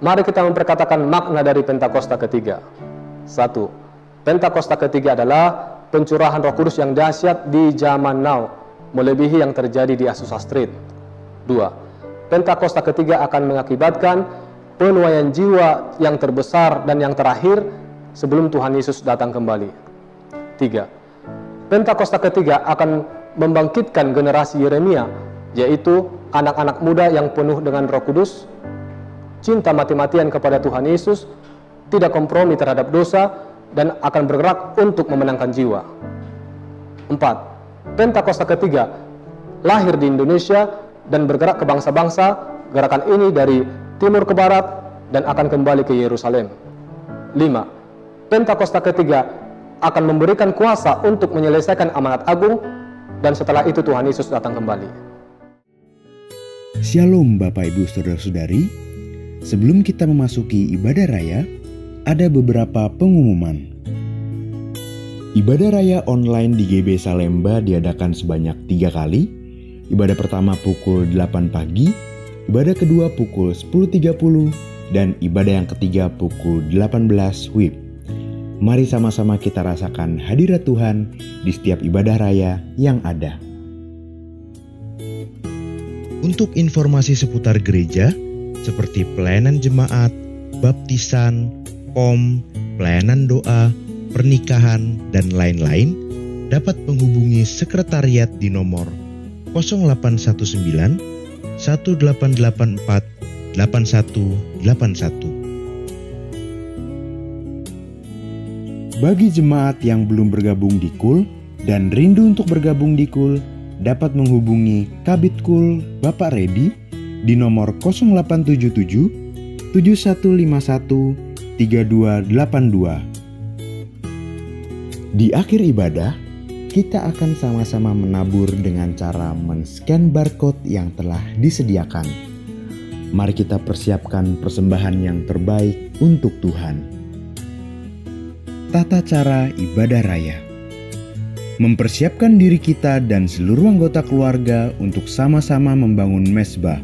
Mari kita memperkatakan makna dari Pentakosta ketiga. 1. Pentakosta ketiga adalah pencurahan Roh Kudus yang dahsyat di zaman now, melebihi yang terjadi di Azusa Street. 2. Pentakosta ketiga akan mengakibatkan penuaian jiwa yang terbesar dan yang terakhir sebelum Tuhan Yesus datang kembali. 3. Pentakosta ketiga akan membangkitkan generasi Yeremia, yaitu anak-anak muda yang penuh dengan Roh Kudus, cinta mati-matian kepada Tuhan Yesus, tidak kompromi terhadap dosa, dan akan bergerak untuk memenangkan jiwa. 4. Pentakosta ketiga lahir di Indonesia dan bergerak ke bangsa-bangsa. Gerakan ini dari timur ke barat dan akan kembali ke Yerusalem. 5. Pentakosta ketiga akan memberikan kuasa untuk menyelesaikan amanat agung, dan setelah itu Tuhan Yesus datang kembali. Shalom Bapak Ibu Saudara-saudari. Sebelum kita memasuki ibadah raya, ada beberapa pengumuman. Ibadah raya online di GB Salemba diadakan sebanyak 3 kali. Ibadah pertama pukul 8 pagi, ibadah kedua pukul 10.30, dan ibadah yang ketiga pukul 18 WIB. Mari sama-sama kita rasakan hadirat Tuhan di setiap ibadah raya yang ada. Untuk informasi seputar gereja, seperti pelayanan jemaat, baptisan, POM, pelayanan doa, pernikahan, dan lain-lain, dapat menghubungi sekretariat di nomor 0819 1884 8181. Bagi jemaat yang belum bergabung di KUL dan rindu untuk bergabung di KUL, dapat menghubungi Kabid KUL Bapak Redi di nomor 0877 7151 3282. Di akhir ibadah, kita akan sama-sama menabur dengan cara men-scan barcode yang telah disediakan. Mari kita persiapkan persembahan yang terbaik untuk Tuhan. Tata cara ibadah raya. Mempersiapkan diri kita dan seluruh anggota keluarga untuk sama-sama membangun mezbah,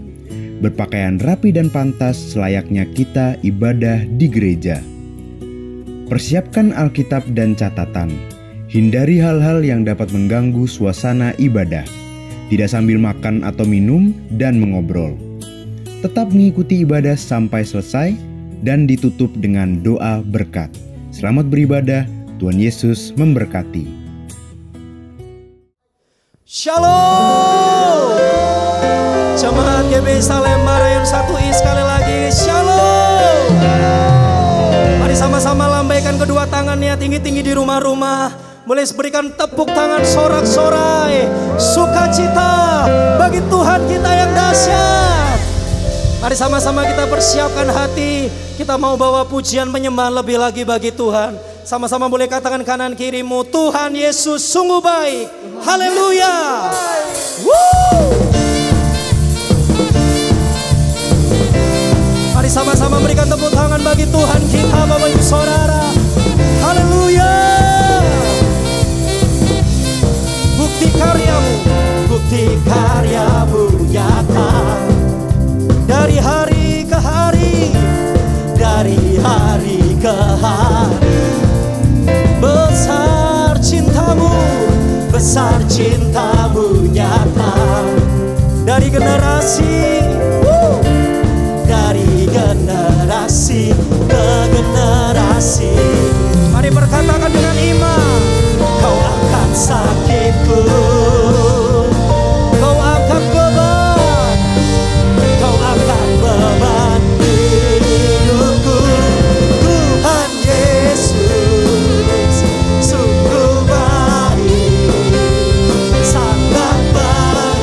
berpakaian rapi dan pantas selayaknya kita ibadah di gereja. Persiapkan Alkitab dan catatan. Hindari hal-hal yang dapat mengganggu suasana ibadah. Tidak sambil makan atau minum dan mengobrol. Tetap mengikuti ibadah sampai selesai dan ditutup dengan doa berkat. Selamat beribadah, Tuhan Yesus memberkati. Shalom. Jemaat GB Salemba Rayon 1I sekali lagi, shalom. Mari sama-sama lambaikan kedua tangannya tinggi-tinggi di rumah-rumah. Boleh berikan tepuk tangan sorak-sorai, sukacita bagi Tuhan kita yang dahsyat. Mari sama-sama kita persiapkan hati. Kita mau bawa pujian penyembahan lebih lagi bagi Tuhan. Sama-sama boleh katakan kanan kirimu, Tuhan Yesus sungguh baik. Haleluya. Mari sama-sama berikan tepuk tangan bagi Tuhan kita, Bapak Ibu Saudara. Haleluya. Bukti karyamu nyata. Dari hari ke hari, dari hari ke hari. Besar cintamu nyata. Dari generasi ke generasi. Mari berkatakan dengan iman, kau angkat sakitku, kau angkat beban, kau angkat beban hidupku. Tuhan Yesus sungguh baik, sangat baik,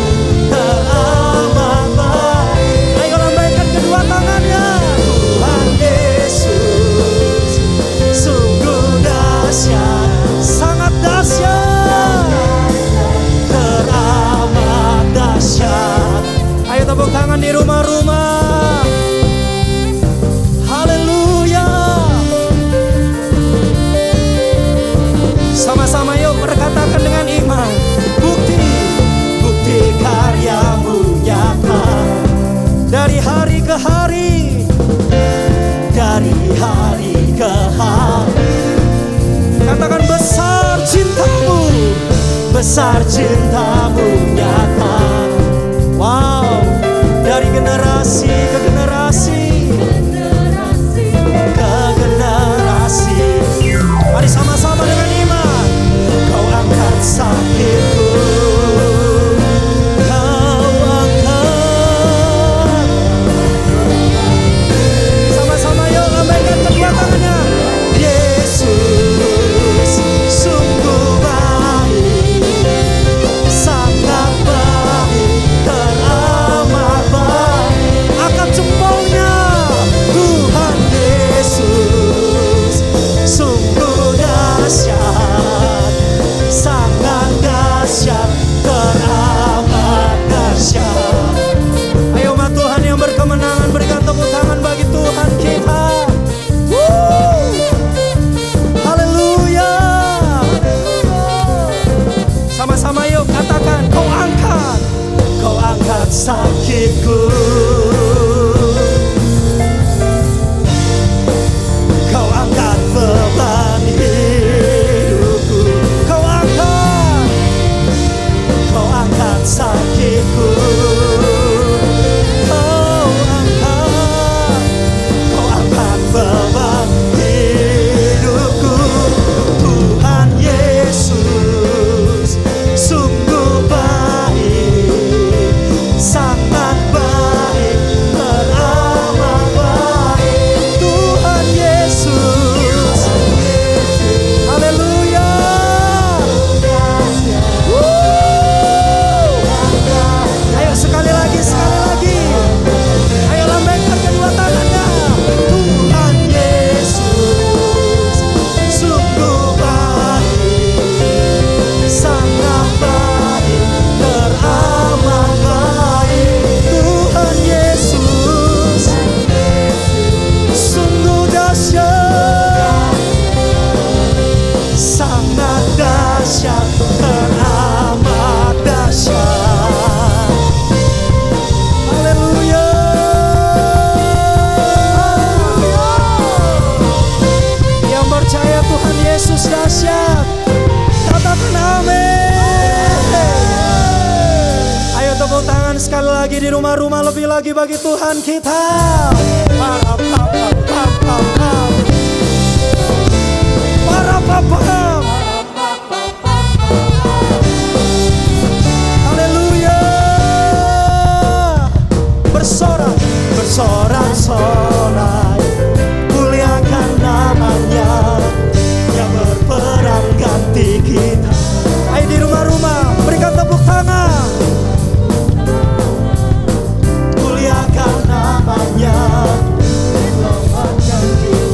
teramat baik. Ayo lambaikan kedua tangannya. Tuhan Yesus sungguh dahsyat, sangat dahsyat. besar cintamu nyata. Wow, dari generasi ke generasi, ke generasi. Mari sama-sama dengan iman. Kau angkat sakitku, kau angkat. Sama-sama yuk lambaikan kedua tangannya. Yesus sungguh baik, sangat baik, teramat baik. Angkat jempolnya. Tuhan Yesus sungguh dahsyat, sangat dahsyat, teramat dahsyat. Ayo umat Tuhan yang berkemenangan, berikan tepuk tangan bagi Tuhan kita. Haleluya. Sama-sama yuk katakan, kau angkat sakitku, kau angkat beban hidupku, kau angkat sakitku, kau angkat beban hidupku. Tuhan Yesus sungguh baik, sangat baik, teramat baik. Tuhan Yesus, haleluya. Ayo sekali lagi, sekali lagi. Ayo lambaikan kedua tangannya. Tuhan Yesus sungguh baik, sangat baik, teramat baik. Tuhan Yesus sungguh dahsyat, sangat dahsyat, teramat dahsyat. Haleluya. Yang percaya Tuhan Yesus dahsyat, katakan amin. Ayo tepuk tangan sekali lagi di rumah-rumah, lebih lagi bagi Tuhan kita. Haleluya. Bersorak, bersorak-sorai, muliakan namanya yang berperan ganti kita. Ayo di rumah-rumah berikan tepuk tangan. Muliakan namanya, selamatkan kita.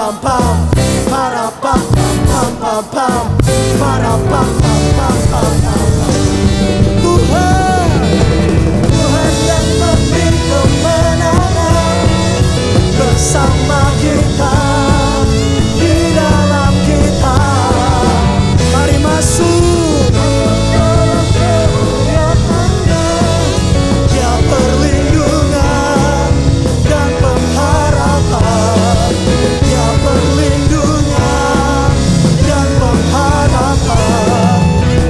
pam pam. Para pam pam pam pam pam. Para pam pam pam pam pam. Tuhan, Tuhan yang memberi kemenangan bersama kita, di dalam kita. Mari masuk. Dia perlindungan dan pengharapan. Dia perlindungan dan pengharapan.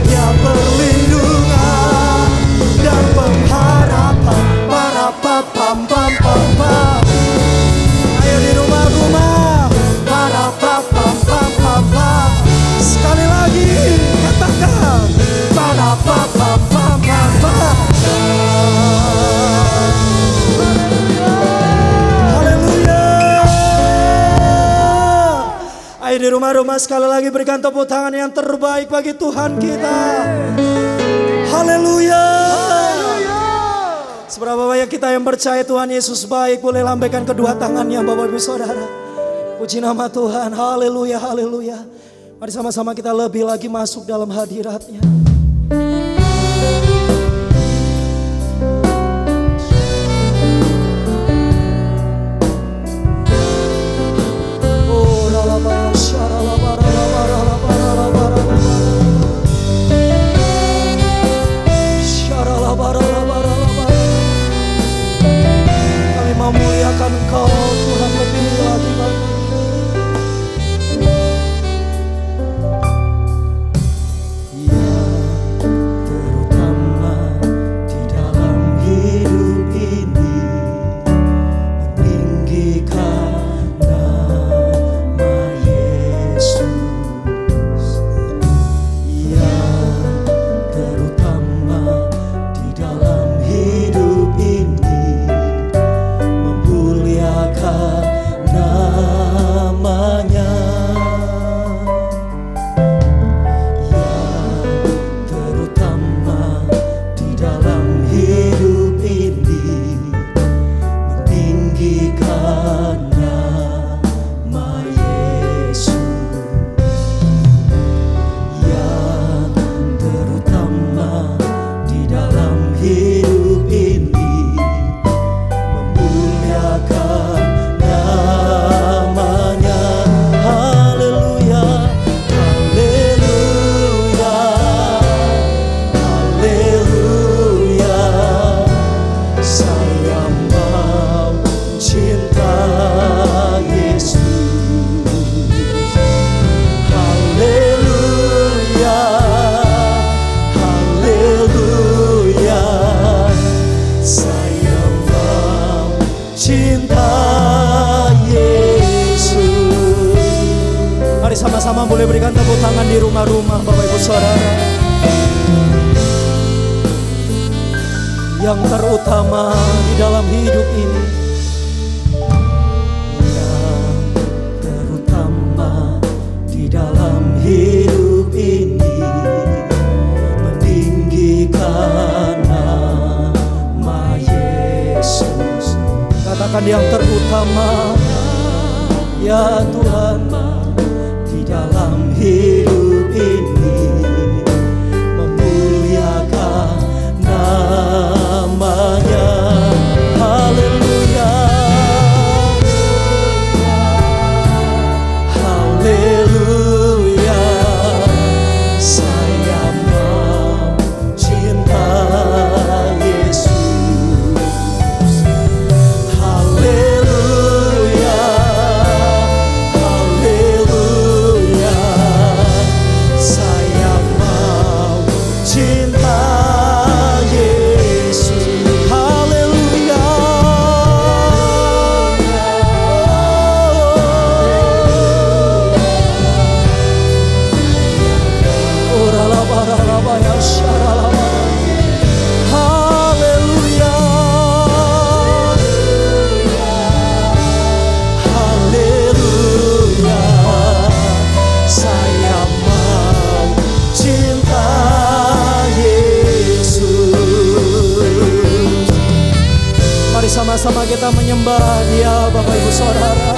Dia perlindungan dan pengharapan. Para pam pam pam pam pam. Ayo di rumah-rumah. Para pam pam pam pam pam. Sekali lagi katakan. Para pam pam pam pam pam. Haleluya. Ayo di rumah-rumah sekali lagi berikan tepuk tangan yang terbaik bagi Tuhan kita. Haleluya. Seberapa banyak kita yang percaya Tuhan Yesus baik, boleh lambaikan kedua tangannya Bapak Ibu Saudara. Puji nama Tuhan, haleluya, haleluya. Mari sama-sama kita lebih lagi masuk dalam hadirat-Nya. Oh, ralabaya, syaralabara, ralabara, ralabara, syaralabara, ralabara, ralabara. Kami memuliakan Engkau Tuhan lebih lagi Bapak. Sama-sama boleh berikan tepuk tangan di rumah-rumah Bapak Ibu Saudara. Yang terutama di dalam hidup ini, yang terutama di dalam hidup ini, meninggikan nama Yesus. Katakan yang terutama, ya Tuhan, dalam hidup ini, memuliakan nama-Nya. Haleluya, haleluya. Saya mau cinta Yesus. Haleluya, haleluya. Saya mau cinta Yesus. Haleluya. Oh, ralaba ya syaralaba. Haleluya. Haleluya. Saya mau cinta Yesus. Mari sama-sama kita menyembah Dia Bapak Ibu Saudara.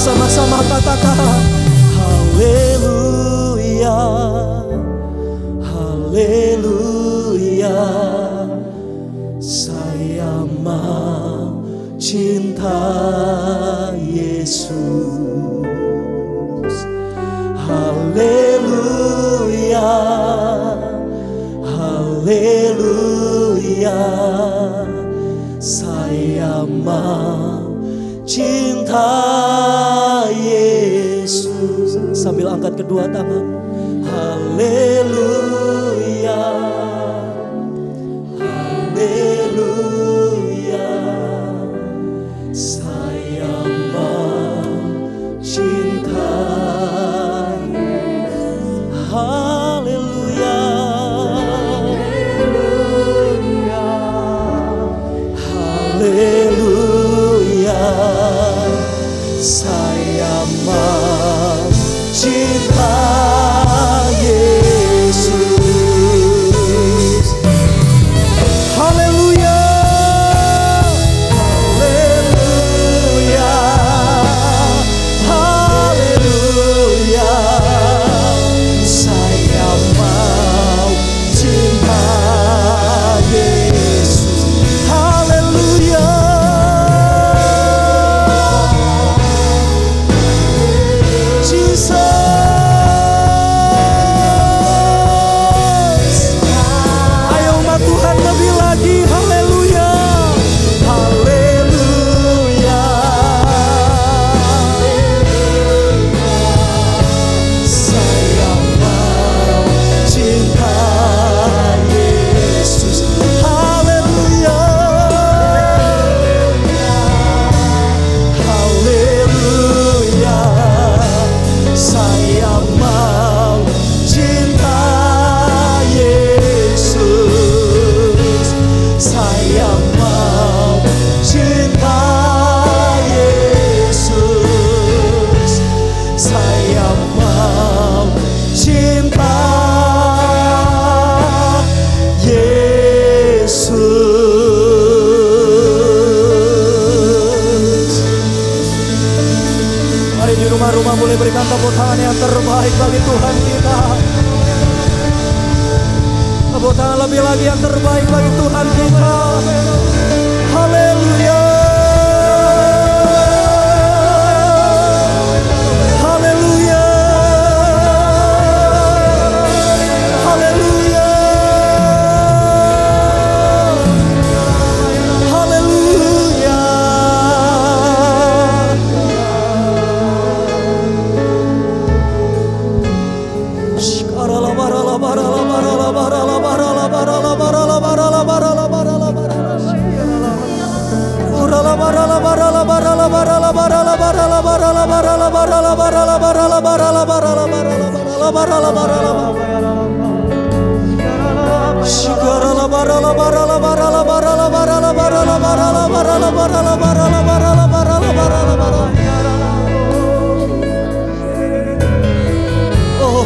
Sama-sama katakan haleluya, haleluya, saya mau cinta Yesus. Haleluya, haleluya, saya mau cinta Yesus. Sambil angkat kedua tangan. Haleluya, haleluya, saya mau cinta Yesus. Haleluya, haleluya, saya mau cinta Yesus. Haleluya, haleluya, haleluya, saya mau cinta Yesus. Haleluya, rumah boleh berikan tepuk tangan yang terbaik bagi Tuhan kita. Tepuk tangan lebih lagi yang terbaik bagi Tuhan kita. Haleluya, haleluya, haleluya, haleluya. Oh,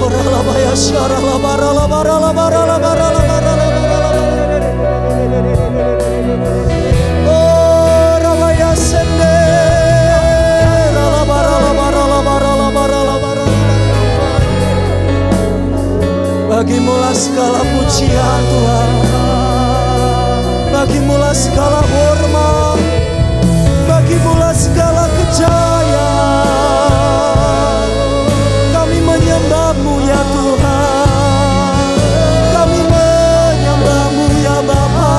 segala pujian Tuhan, bagimu segala hormat, bagimu segala kejayaan. Kami menyembah-Mu ya Tuhan, kami menyembah-Mu ya Bapa.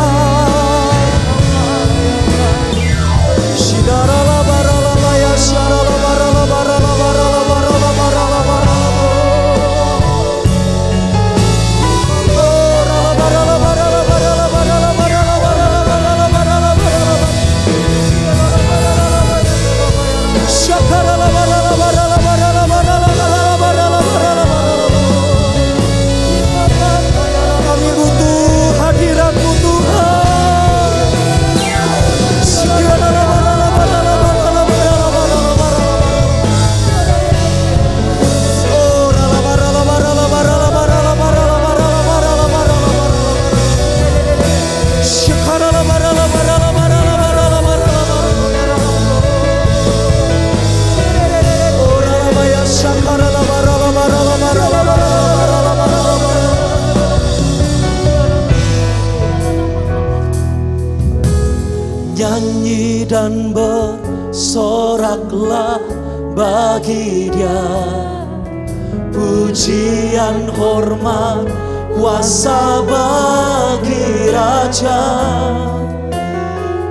Shidarala barala ya sharala barala barala barala barala barala barala. Kami butuh hadirat-Mu Tuhan. Nyanyi dan bersoraklah bagi Dia, pujian hormat kuasa bagi Raja.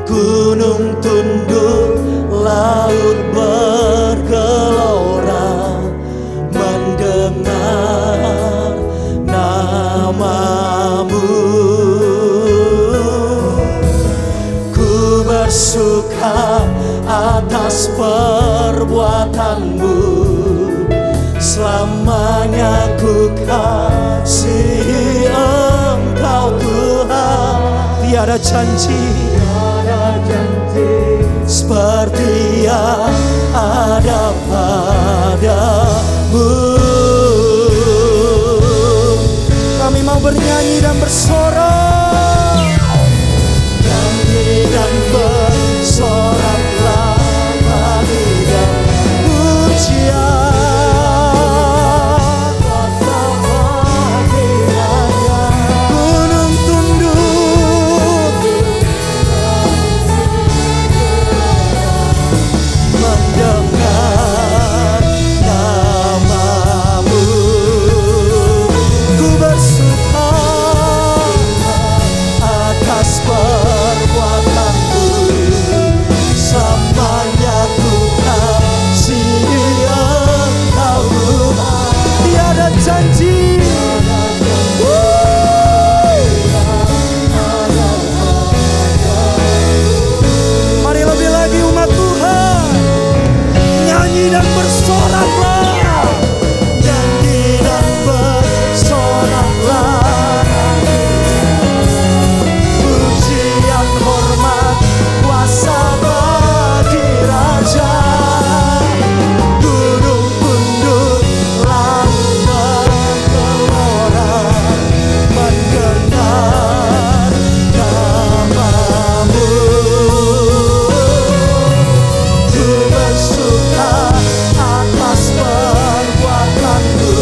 Gunung tunduk, laut bergelora mendengar nama-Mu. Bersuka atas perbuatan-Mu, selamanya ku kasihi Engkau Tuhan. Tiada janji seperti yang ada padamu. Kami mau bernyanyi dan bersorak, dan bersoraklah bagi Dia, pujian kuasa bagi Raja. Gunung tunduk mendengar nama-Mu. Ku bersuka atas perbuatan-Mu, selamanya ku kasihi Engkau Tuhan. Tiada janji mari lebih lagi umat Tuhan nyanyi dan bersoraklah, nyanyi dan bersoraklah. Pujian hormat kuasa bagi Raja. Gunung tunduk, laut bergelora mendengar nama-Mu. Ku bersuka atas perbuatan-Mu,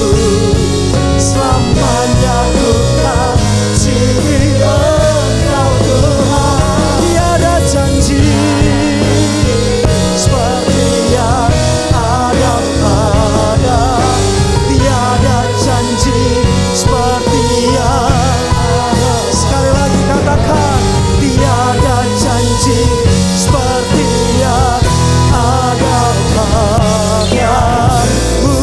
selamanya ku kasihi Engkau Tuhan. Tiada janji seperti yang ada pada, tiada janji seperti yang ada. Sekali lagi katakan, tiada janji seperti yang ada padamu.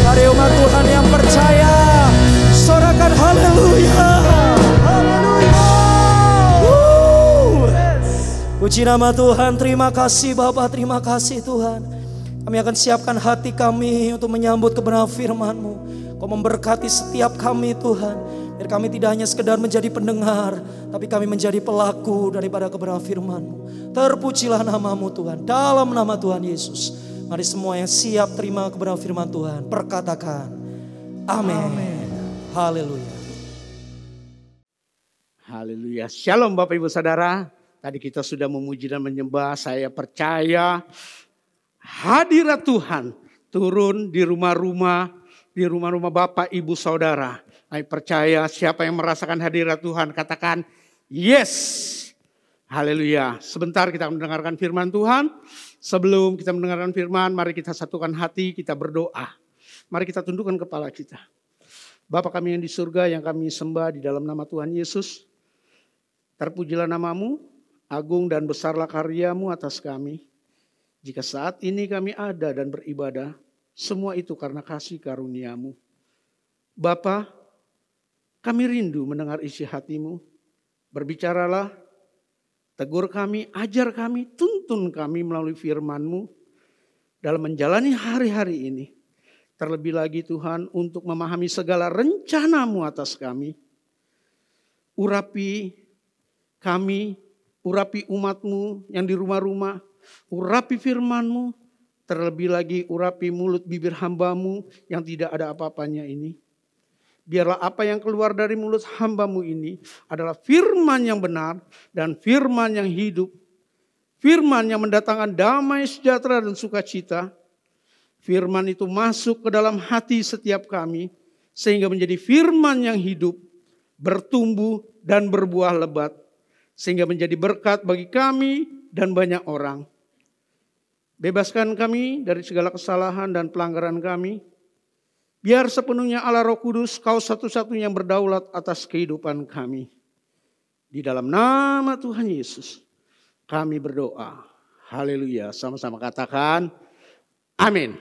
Mari umat Tuhan yang percaya, sorakan haleluya, haleluya. Puji nama Tuhan. Terima kasih Bapa, terima kasih Tuhan. Kami akan siapkan hati kami untuk menyambut kebenaran firman-Mu. Kau memberkati setiap kami Tuhan, biar kami tidak hanya sekedar menjadi pendengar, tapi kami menjadi pelaku daripada kebenaran firman-Mu. Terpujilah nama-Mu Tuhan, dalam nama Tuhan Yesus. Mari semua yang siap terima kebenaran firman Tuhan, perkatakan amin. Haleluya. Haleluya. Shalom Bapak Ibu Saudara. Tadi kita sudah memuji dan menyembah. Saya percaya hadirat Tuhan turun di rumah-rumah Bapak, Ibu, Saudara. Saya percaya siapa yang merasakan hadirat Tuhan, katakan yes. Haleluya. Sebentar kita mendengarkan firman Tuhan. Sebelum kita mendengarkan firman, mari kita satukan hati, kita berdoa. Mari kita tundukkan kepala kita. Bapa kami yang di surga, yang kami sembah di dalam nama Tuhan Yesus. Terpujilah namamu, agung dan besarlah karyamu atas kami. Jika saat ini kami ada dan beribadah, semua itu karena kasih karuniamu. Bapa, kami rindu mendengar isi hatimu. Berbicaralah, tegur kami, ajar kami, tuntun kami melalui firman-Mu dalam menjalani hari-hari ini. Terlebih lagi Tuhan untuk memahami segala rencana-Mu atas kami. Urapi kami, urapi umat-Mu yang di rumah-rumah, urapi firman-Mu, terlebih lagi urapi mulut bibir hamba-Mu yang tidak ada apa-apanya ini. Biarlah apa yang keluar dari mulut hamba-Mu ini adalah firman yang benar dan firman yang hidup. Firman yang mendatangkan damai, sejahtera dan sukacita. Firman itu masuk ke dalam hati setiap kami sehingga menjadi firman yang hidup, bertumbuh dan berbuah lebat. Sehingga menjadi berkat bagi kami dan banyak orang. Bebaskan kami dari segala kesalahan dan pelanggaran kami. Biar sepenuhnya Allah Roh Kudus, Kau satu-satunya yang berdaulat atas kehidupan kami. Di dalam nama Tuhan Yesus, kami berdoa. Haleluya. Sama-sama katakan, amin.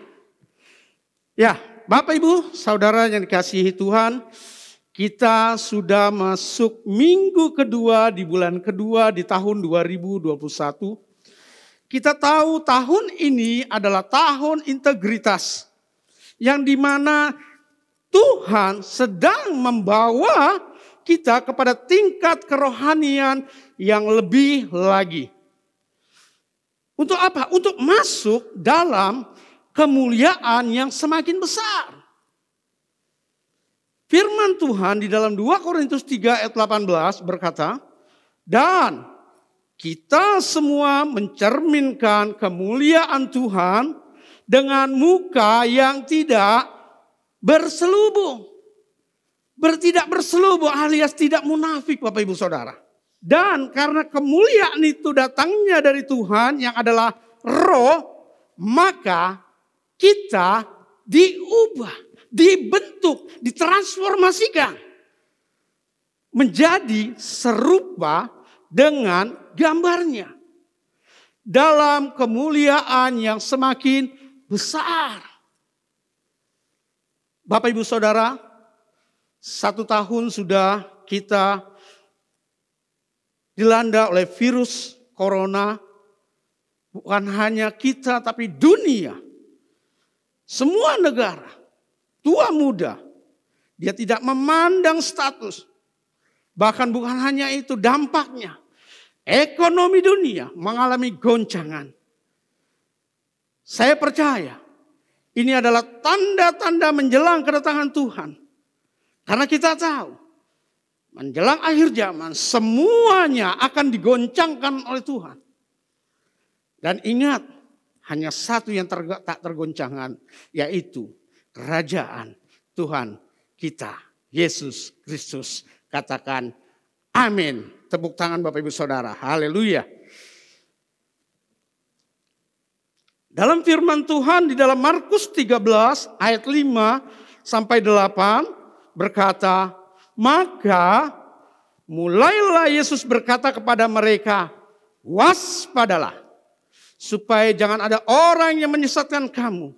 Ya, Bapak Ibu, Saudara yang dikasihi Tuhan, kita sudah masuk minggu kedua di bulan kedua di tahun 2021. Kita tahu tahun ini adalah tahun integritas. Yang dimana Tuhan sedang membawa kita kepada tingkat kerohanian yang lebih lagi. Untuk apa? Untuk masuk dalam kemuliaan yang semakin besar. Firman Tuhan di dalam 2 Korintus 3 ayat 18 berkata, dan kita semua mencerminkan kemuliaan Tuhan dengan muka yang tidak berselubung. Tidak berselubung alias tidak munafik Bapak Ibu Saudara. Dan karena kemuliaan itu datangnya dari Tuhan yang adalah roh, maka kita diubah, dibentuk, ditransformasikan menjadi serupa dengan gambarnya. Dalam kemuliaan yang semakin besar. Bapak Ibu Saudara, 1 tahun sudah kita dilanda oleh virus corona. Bukan hanya kita tapi dunia. Semua negara, tua muda, dia tidak memandang status. Bahkan bukan hanya itu dampaknya. Ekonomi dunia mengalami goncangan. Saya percaya ini adalah tanda-tanda menjelang kedatangan Tuhan. Karena kita tahu menjelang akhir zaman semuanya akan digoncangkan oleh Tuhan. Dan ingat, hanya satu yang tak tergoncangkan, yaitu kerajaan Tuhan kita, Yesus Kristus. Katakan amin. Tepuk tangan Bapak Ibu Saudara. Haleluya. Dalam firman Tuhan di dalam Markus 13 ayat 5 sampai 8 berkata, maka mulailah Yesus berkata kepada mereka, waspadalah supaya jangan ada orang yang menyesatkan kamu.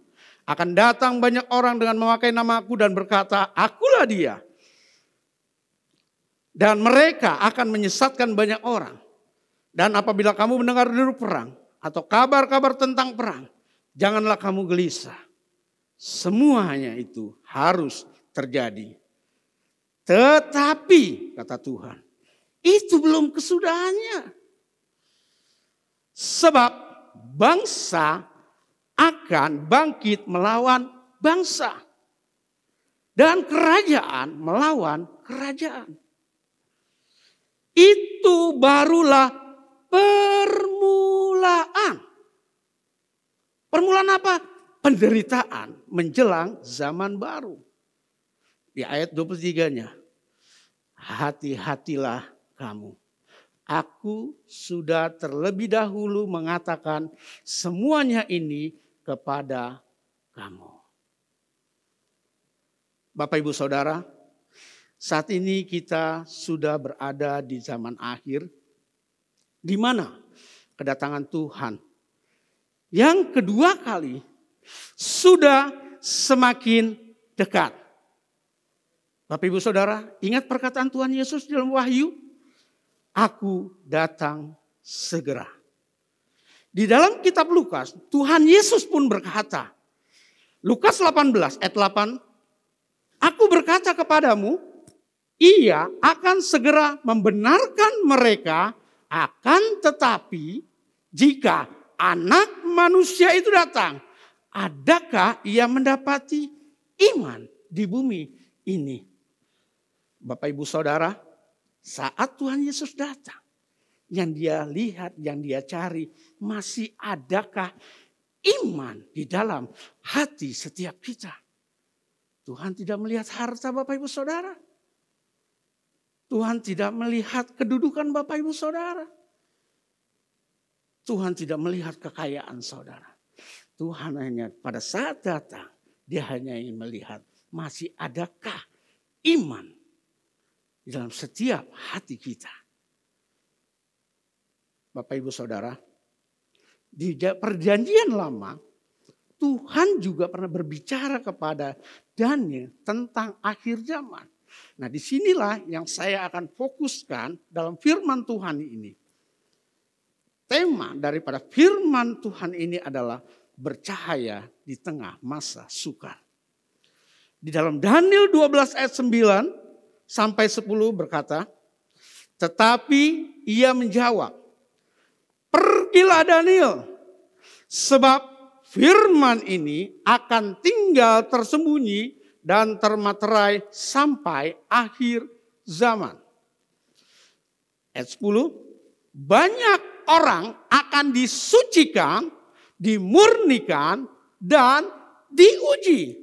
Akan datang banyak orang dengan memakai namaku dan berkata, akulah dia. Dan mereka akan menyesatkan banyak orang. Dan apabila kamu mendengar deru perang atau kabar-kabar tentang perang, janganlah kamu gelisah. Semuanya itu harus terjadi. Tetapi, kata Tuhan, itu belum kesudahannya. Sebab bangsa akan bangkit melawan bangsa. Dan kerajaan melawan kerajaan. Itu barulah permulaan. Permulaan apa? penderitaan menjelang zaman baru. Di ayat 23-nya, hati-hatilah kamu. Aku sudah terlebih dahulu mengatakan semuanya ini kepada kamu. Bapak Ibu Saudara, saat ini kita sudah berada di zaman akhir, di mana kedatangan Tuhan yang kedua kali sudah semakin dekat. Bapak Ibu Saudara, ingat perkataan Tuhan Yesus dalam Wahyu, aku datang segera. Di dalam kitab Lukas, Tuhan Yesus pun berkata, Lukas 18 ayat 8, aku berkata kepadamu, ia akan segera membenarkan mereka, akan tetapi jika anak manusia itu datang, adakah ia mendapati iman di bumi ini? Bapak Ibu Saudara, saat Tuhan Yesus datang, yang dia lihat, yang dia cari, masih adakah iman di dalam hati setiap kita? Tuhan tidak melihat harta Bapak Ibu Saudara. Tuhan tidak melihat kedudukan Bapak Ibu Saudara. Tuhan tidak melihat kekayaan saudara. Tuhan hanya pada saat datang, dia hanya ingin melihat masih adakah iman di dalam setiap hati kita. Bapak Ibu Saudara, di perjanjian lama, Tuhan juga pernah berbicara kepada Daniel tentang akhir zaman. Nah, disinilah yang saya akan fokuskan dalam firman Tuhan ini. Tema daripada firman Tuhan ini adalah bercahaya di tengah masa sukar. Di dalam Daniel 12 ayat 9 sampai 10 berkata, tetapi ia menjawab, pergilah Daniel, sebab firman ini akan tinggal tersembunyi dan termaterai sampai akhir zaman. Ayat 10, banyak orang akan disucikan, dimurnikan, dan diuji.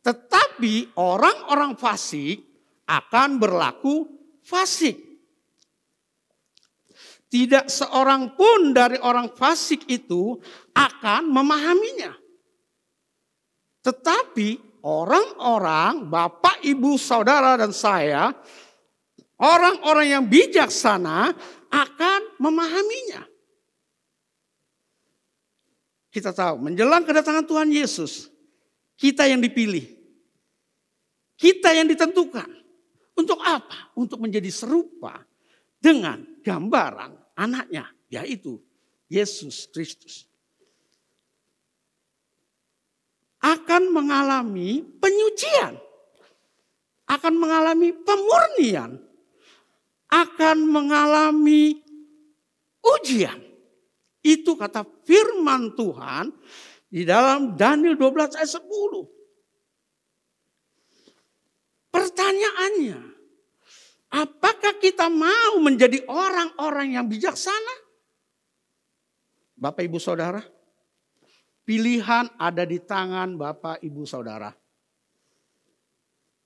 Tetapi orang-orang fasik akan berlaku fasik. Tidak seorang pun dari orang fasik itu akan memahaminya. Tetapi orang-orang, Bapak, Ibu, Saudara, dan saya, orang-orang yang bijaksana akan memahaminya. Kita tahu, menjelang kedatangan Tuhan Yesus, kita yang dipilih. Kita yang ditentukan. Untuk apa? Untuk menjadi serupa dengan gambaran anaknya, yaitu Yesus Kristus. Akan mengalami penyucian. Akan mengalami pemurnian. Akan mengalami ujian. Itu kata firman Tuhan di dalam Daniel 12 ayat 10. Pertanyaannya, apakah kita mau menjadi orang-orang yang bijaksana? Bapak Ibu Saudara, pilihan ada di tangan Bapak Ibu Saudara.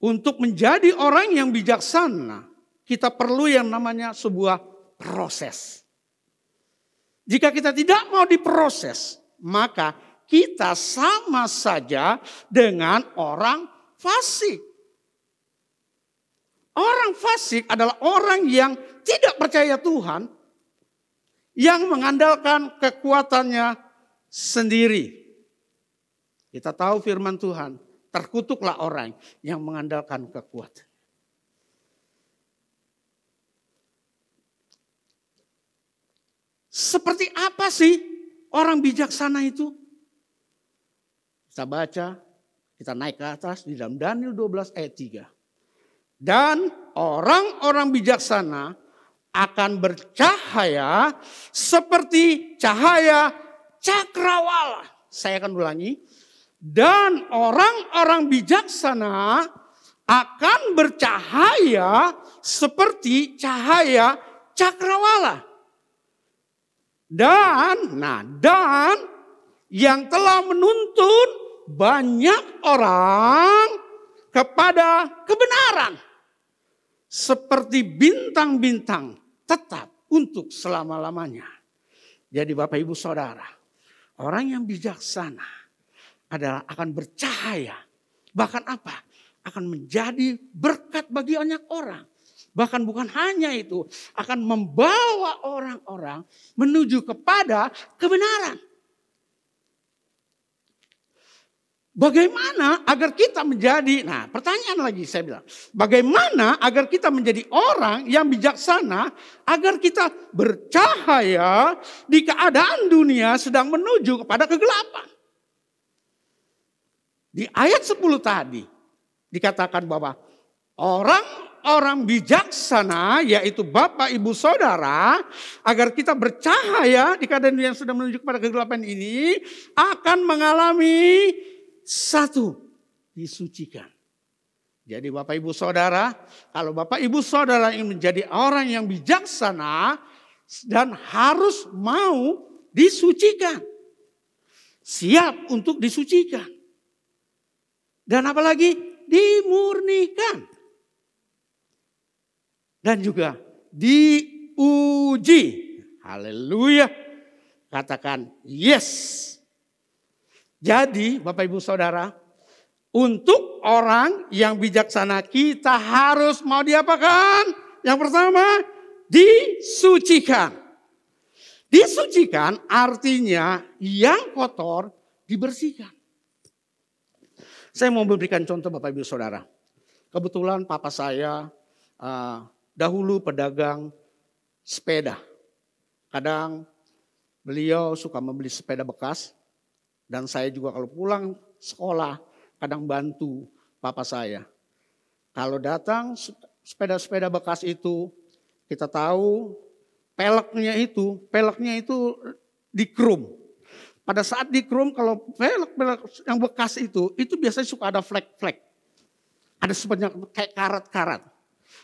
Untuk menjadi orang yang bijaksana, kita perlu yang namanya sebuah proses. Jika kita tidak mau diproses, maka kita sama saja dengan orang fasik. Orang fasik adalah orang yang tidak percaya Tuhan, yang mengandalkan kekuatannya sendiri. Kita tahu firman Tuhan, terkutuklah orang yang mengandalkan kekuatan. Seperti apa sih orang bijaksana itu? Kita baca, kita naik ke atas di dalam Daniel 12 ayat 3. Dan orang-orang bijaksana akan bercahaya seperti cahaya cakrawala. Saya akan ulangi. Dan orang-orang bijaksana akan bercahaya seperti cahaya cakrawala. Dan yang telah menuntun banyak orang kepada kebenaran. Seperti bintang-bintang tetap untuk selama-lamanya. Jadi Bapak Ibu Saudara, orang yang bijaksana adalah akan bercahaya. Bahkan apa? Akan menjadi berkat bagi banyak orang. Bahkan bukan hanya itu, akan membawa orang-orang menuju kepada kebenaran. Bagaimana agar kita menjadi, nah pertanyaan lagi saya bilang, bagaimana agar kita menjadi orang yang bijaksana, agar kita bercahaya di keadaan dunia sedang menuju kepada kegelapan. Di ayat 10 tadi dikatakan bahwa orang-orang bijaksana, yaitu Bapak Ibu Saudara, agar kita bercahaya di keadaan dunia yang sedang menuju kepada kegelapan ini, akan mengalami satu, disucikan. Jadi Bapak Ibu Saudara, kalau Bapak Ibu Saudara ingin menjadi orang yang bijaksana dan harus mau disucikan. Siap untuk disucikan. Dan apalagi dimurnikan. Dan juga diuji. Haleluya. Katakan yes. Jadi Bapak Ibu Saudara, untuk orang yang bijaksana kita harus mau diapakan? Yang pertama, disucikan. Disucikan artinya yang kotor dibersihkan. Saya mau memberikan contoh Bapak Ibu Saudara. Kebetulan papa saya dahulu pedagang sepeda. Kadang beliau suka membeli sepeda bekas. Dan saya juga kalau pulang sekolah kadang bantu papa saya. Kalau datang sepeda-sepeda bekas itu kita tahu peleknya itu dikrum. Pada saat dikrum kalau pelek yang bekas itu biasanya suka ada flek-flek. Ada sebanyak kayak karat-karat.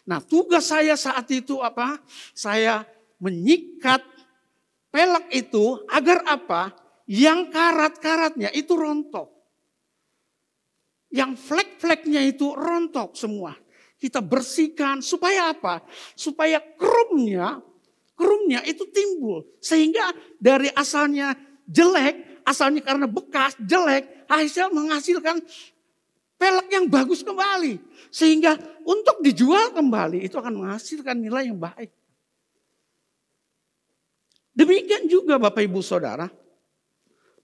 Nah tugas saya saat itu apa? Saya menyikat pelek itu agar apa? Yang karat-karatnya itu rontok. Yang flek-fleknya itu rontok semua. Kita bersihkan supaya apa? Supaya krumnya itu timbul. Sehingga dari asalnya jelek, asalnya karena bekas, jelek, hasil menghasilkan pelek yang bagus kembali. Sehingga untuk dijual kembali itu akan menghasilkan nilai yang baik. Demikian juga Bapak Ibu Saudara.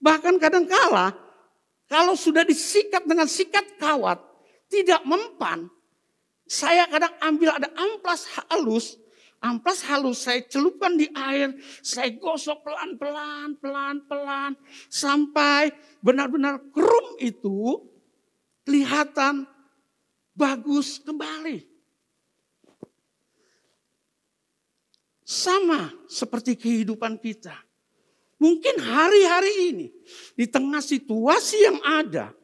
Bahkan kadangkala kalau sudah disikat dengan sikat kawat tidak mempan, saya kadang ambil ada amplas halus saya celupkan di air, saya gosok pelan-pelan sampai benar-benar krum itu kelihatan bagus kembali. Sama seperti kehidupan kita. Mungkin hari-hari ini di tengah situasi yang ada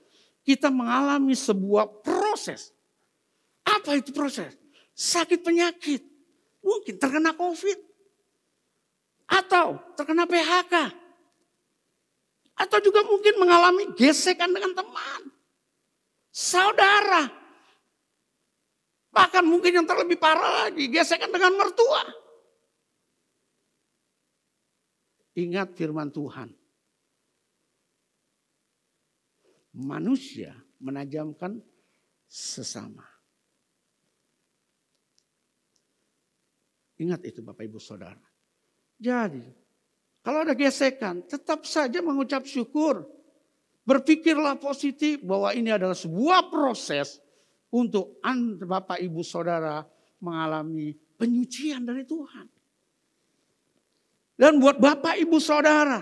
kita mengalami sebuah proses. Apa itu proses? Sakit penyakit. Mungkin terkena COVID. Atau terkena PHK. Atau juga mungkin mengalami gesekan dengan teman. Saudara. Bahkan mungkin yang terlebih parah lagi, gesekan dengan mertua. Ingat firman Tuhan. Manusia menajamkan sesama. Ingat itu Bapak Ibu Saudara. Jadi kalau ada gesekan tetap saja mengucap syukur. Berpikirlah positif bahwa ini adalah sebuah proses untuk Bapak Ibu Saudara mengalami penyucian dari Tuhan. Dan buat Bapak Ibu Saudara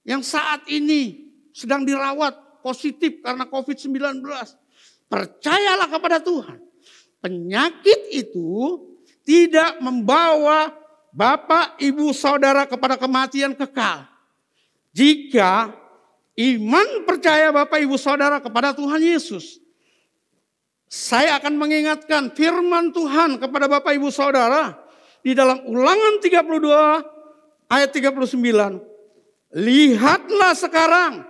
yang saat ini sedang dirawat positif karena COVID-19. Percayalah kepada Tuhan. Penyakit itu tidak membawa Bapak Ibu Saudara kepada kematian kekal. Jika iman percaya Bapak Ibu Saudara kepada Tuhan Yesus. Saya akan mengingatkan firman Tuhan kepada Bapak Ibu Saudara. Di dalam Ulangan 32 ayat 39. lihatlah sekarang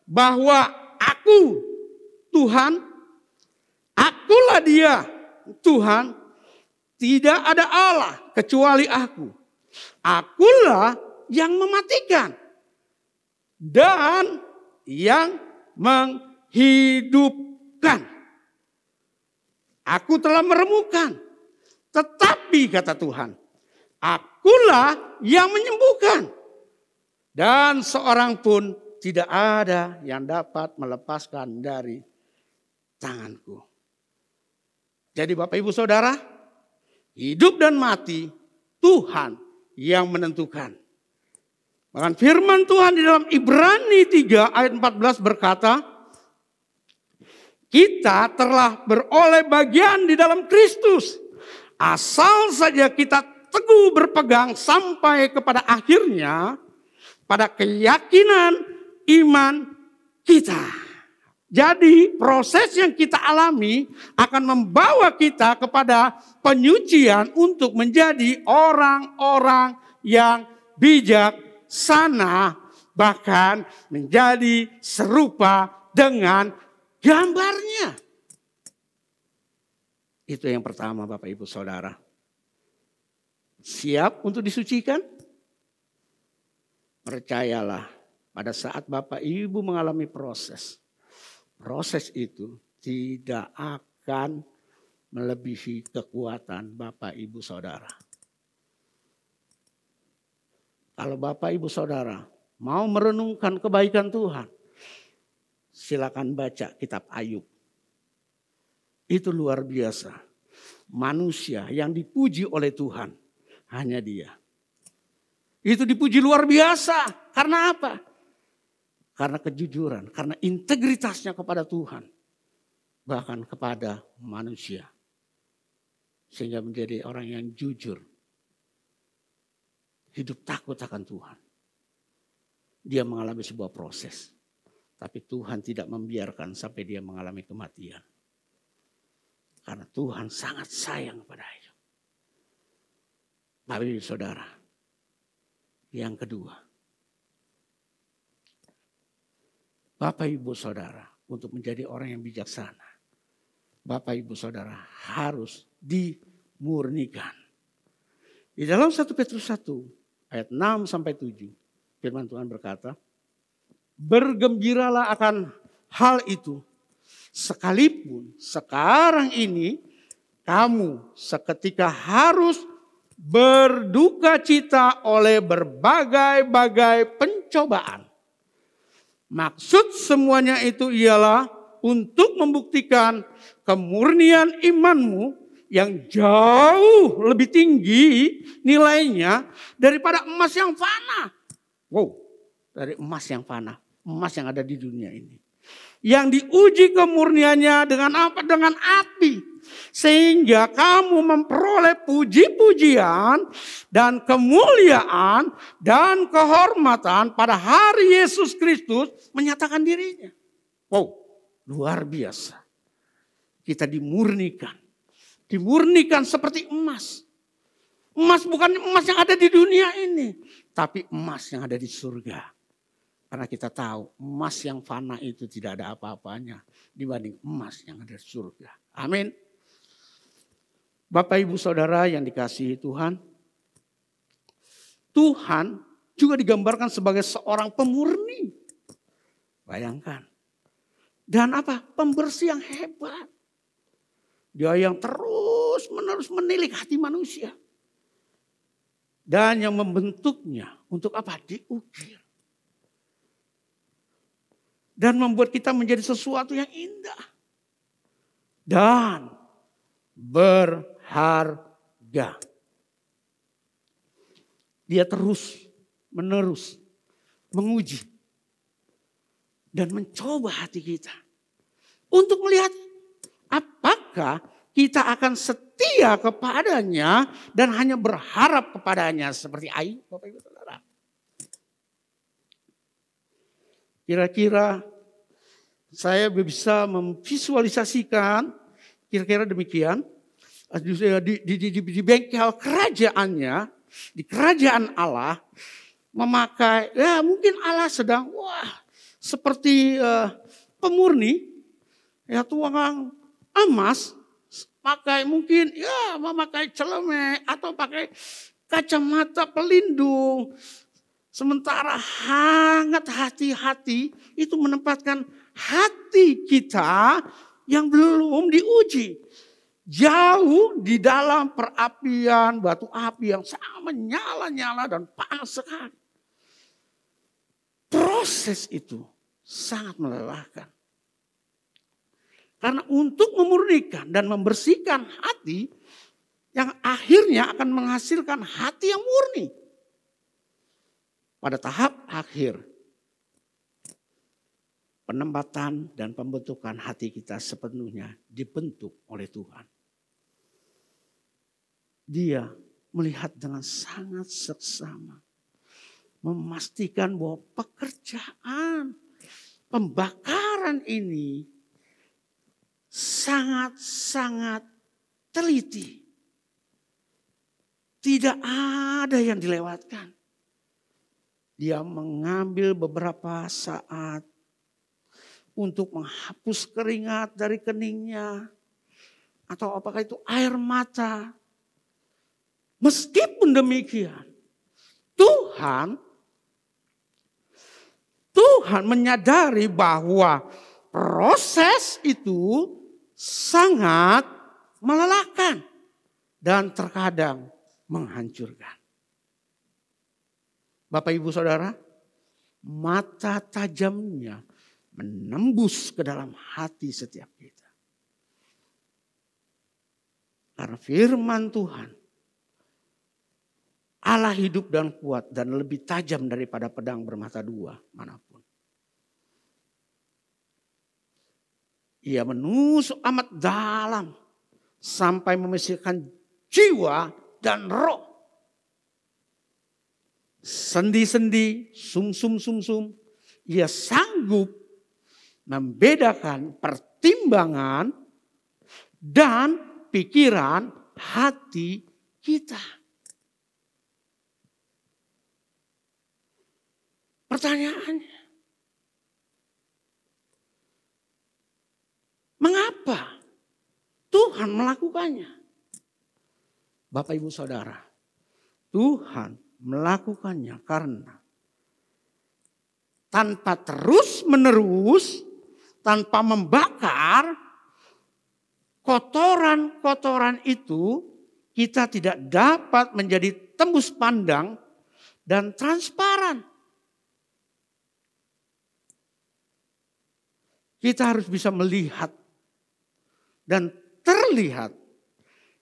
bahwa aku Tuhan, akulah dia Tuhan, tidak ada Allah kecuali aku. Akulah yang mematikan dan yang menghidupkan. Aku telah meremukkan, tetapi kata Tuhan, akulah yang menyembuhkan. Dan seorang pun tidak ada yang dapat melepaskan dari tanganku. Jadi Bapak Ibu Saudara, hidup dan mati Tuhan yang menentukan. Bahkan firman Tuhan di dalam Ibrani 3 ayat 14 berkata, kita telah beroleh bagian di dalam Kristus. Asal saja kita teguh berpegang sampai kepada akhirnya, pada keyakinan iman kita. Jadi proses yang kita alami akan membawa kita kepada penyucian untuk menjadi orang-orang yang bijaksana. Bahkan menjadi serupa dengan gambarnya. Itu yang pertama Bapak Ibu Saudara. Siap untuk disucikan? Percayalah, pada saat Bapak Ibu mengalami proses itu tidak akan melebihi kekuatan Bapak Ibu Saudara. Kalau Bapak Ibu Saudara mau merenungkan kebaikan Tuhan, silakan baca kitab Ayub. Itu luar biasa. Manusia yang dipuji oleh Tuhan hanya dia. Itu dipuji luar biasa. Karena apa? Karena kejujuran, karena integritasnya kepada Tuhan. Bahkan kepada manusia. Sehingga menjadi orang yang jujur. Hidup takut akan Tuhan. Dia mengalami sebuah proses. Tapi Tuhan tidak membiarkan sampai dia mengalami kematian. Karena Tuhan sangat sayang pada Ayub. Bapak Ibu Saudara. Yang kedua, Bapak Ibu Saudara untuk menjadi orang yang bijaksana, Bapak Ibu Saudara harus dimurnikan. Di dalam 1 Petrus 1 ayat 6 sampai 7, firman Tuhan berkata, bergembiralah akan hal itu, sekalipun sekarang ini kamu seketika harus berduka cita oleh berbagai-bagai pencobaan. Maksud semuanya itu ialah untuk membuktikan kemurnian imanmu yang jauh lebih tinggi nilainya daripada emas yang fana. Wow, dari emas yang fana, emas yang ada di dunia ini. Yang diuji kemurniannya dengan apa? Dengan api. Sehingga kamu memperoleh puji-pujian dan kemuliaan dan kehormatan pada hari Yesus Kristus menyatakan dirinya. Wow, luar biasa. Kita dimurnikan. Dimurnikan seperti emas. Emas bukan emas yang ada di dunia ini. Tapi emas yang ada di surga. Karena kita tahu emas yang fana itu tidak ada apa-apanya dibanding emas yang ada di surga. Amin. Bapak Ibu Saudara yang dikasihi Tuhan. Tuhan juga digambarkan sebagai seorang pemurni. Bayangkan. Dan apa? Pembersih yang hebat. Dia yang terus menerus menilik hati manusia. Dan yang membentuknya untuk apa? Diukir. Dan membuat kita menjadi sesuatu yang indah. Dan berharga. Dia terus menerus menguji. Dan mencoba hati kita. Untuk melihat apakah kita akan setia kepadanya. Dan hanya berharap kepadanya. Seperti Ayub, Bapak Ibu Saudara. Kira-kira saya bisa memvisualisasikan kira-kira demikian. Di bengkel kerajaannya, di kerajaan Allah, memakai, ya mungkin Allah sedang seperti pemurni, ya tukang emas, memakai celemek atau pakai kacamata pelindung. Sementara hangat hati-hati itu menempatkan hati kita yang belum diuji. Jauh di dalam perapian batu api yang sangat menyala-nyala dan panas sekali. Proses itu sangat melelahkan. Karena untuk memurnikan dan membersihkan hati yang akhirnya akan menghasilkan hati yang murni. Pada tahap akhir, penempatan dan pembentukan hati kita sepenuhnya dibentuk oleh Tuhan. Dia melihat dengan sangat seksama. Memastikan bahwa pekerjaan pembakaran ini sangat-sangat teliti. Tidak ada yang dilewatkan. Dia mengambil beberapa saat untuk menghapus keringat dari keningnya. Atau apakah itu air mata. Meskipun demikian, Tuhan menyadari bahwa proses itu sangat melelahkan dan terkadang menghancurkan. Bapak Ibu Saudara, mata tajamnya menembus ke dalam hati setiap kita. Karena firman Tuhan, Allah hidup dan kuat dan lebih tajam daripada pedang bermata dua manapun. Ia menusuk amat dalam sampai memisahkan jiwa dan roh. Sendi-sendi, sumsum-sumsum, ia sanggup membedakan pertimbangan dan pikiran hati kita. Pertanyaannya, mengapa Tuhan melakukannya? Bapak Ibu Saudara, Tuhan melakukannya karena tanpa terus-menerus, tanpa membakar kotoran-kotoran itu, kita tidak dapat menjadi tembus pandang dan transparan. Kita harus bisa melihat dan terlihat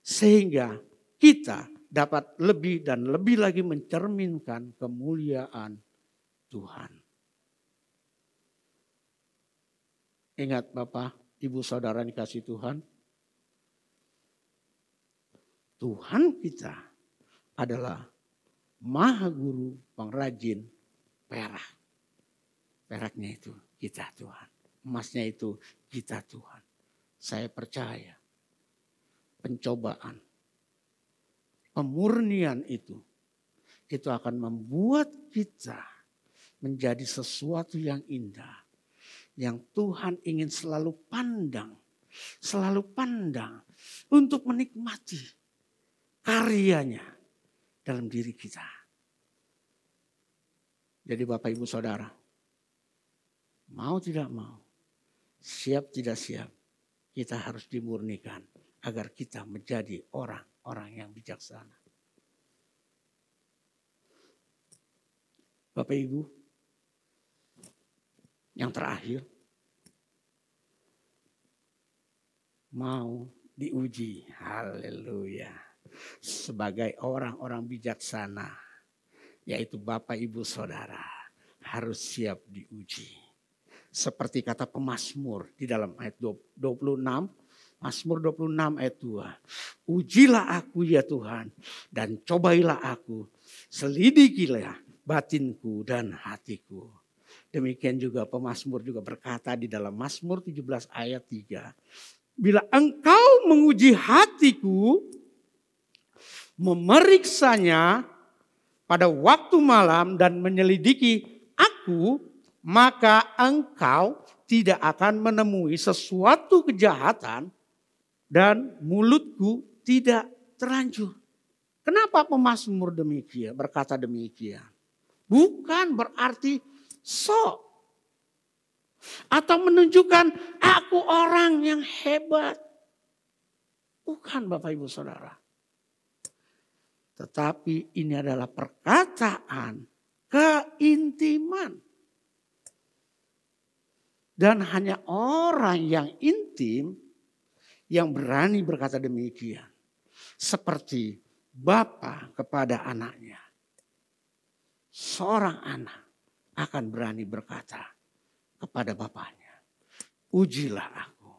sehingga kita dapat lebih dan lebih lagi mencerminkan kemuliaan Tuhan. Ingat Bapak, Ibu Saudara dikasih Tuhan. Tuhan kita adalah Maha Guru pengrajin perak. Peraknya itu kita Tuhan. Emasnya itu kita Tuhan. Saya percaya pencobaan, pemurnian itu akan membuat kita menjadi sesuatu yang indah. Yang Tuhan ingin selalu pandang untuk menikmati karyanya dalam diri kita. Jadi Bapak Ibu Saudara, mau tidak mau, siap tidak siap, kita harus dimurnikan agar kita menjadi orang-orang yang bijaksana. Bapak Ibu, yang terakhir, mau diuji, haleluya, sebagai orang-orang bijaksana, yaitu Bapak Ibu Saudara, harus siap diuji. Seperti kata pemazmur di dalam ayat 26, Mazmur 26 ayat 2. Ujilah aku ya Tuhan dan cobailah aku, selidikilah batinku dan hatiku. Demikian juga pemazmur juga berkata di dalam Mazmur 17 ayat 3. Bila engkau menguji hatiku, memeriksanya pada waktu malam dan menyelidiki aku, maka engkau tidak akan menemui sesuatu kejahatan dan mulutku tidak terlanjur. Kenapa pemazmur demikian, berkata demikian? Bukan berarti sok atau menunjukkan aku orang yang hebat. Bukan Bapak Ibu Saudara. Tetapi ini adalah perkataan keintiman. Dan hanya orang yang intim yang berani berkata demikian. Seperti bapa kepada anaknya. Seorang anak akan berani berkata kepada bapaknya, ujilah aku.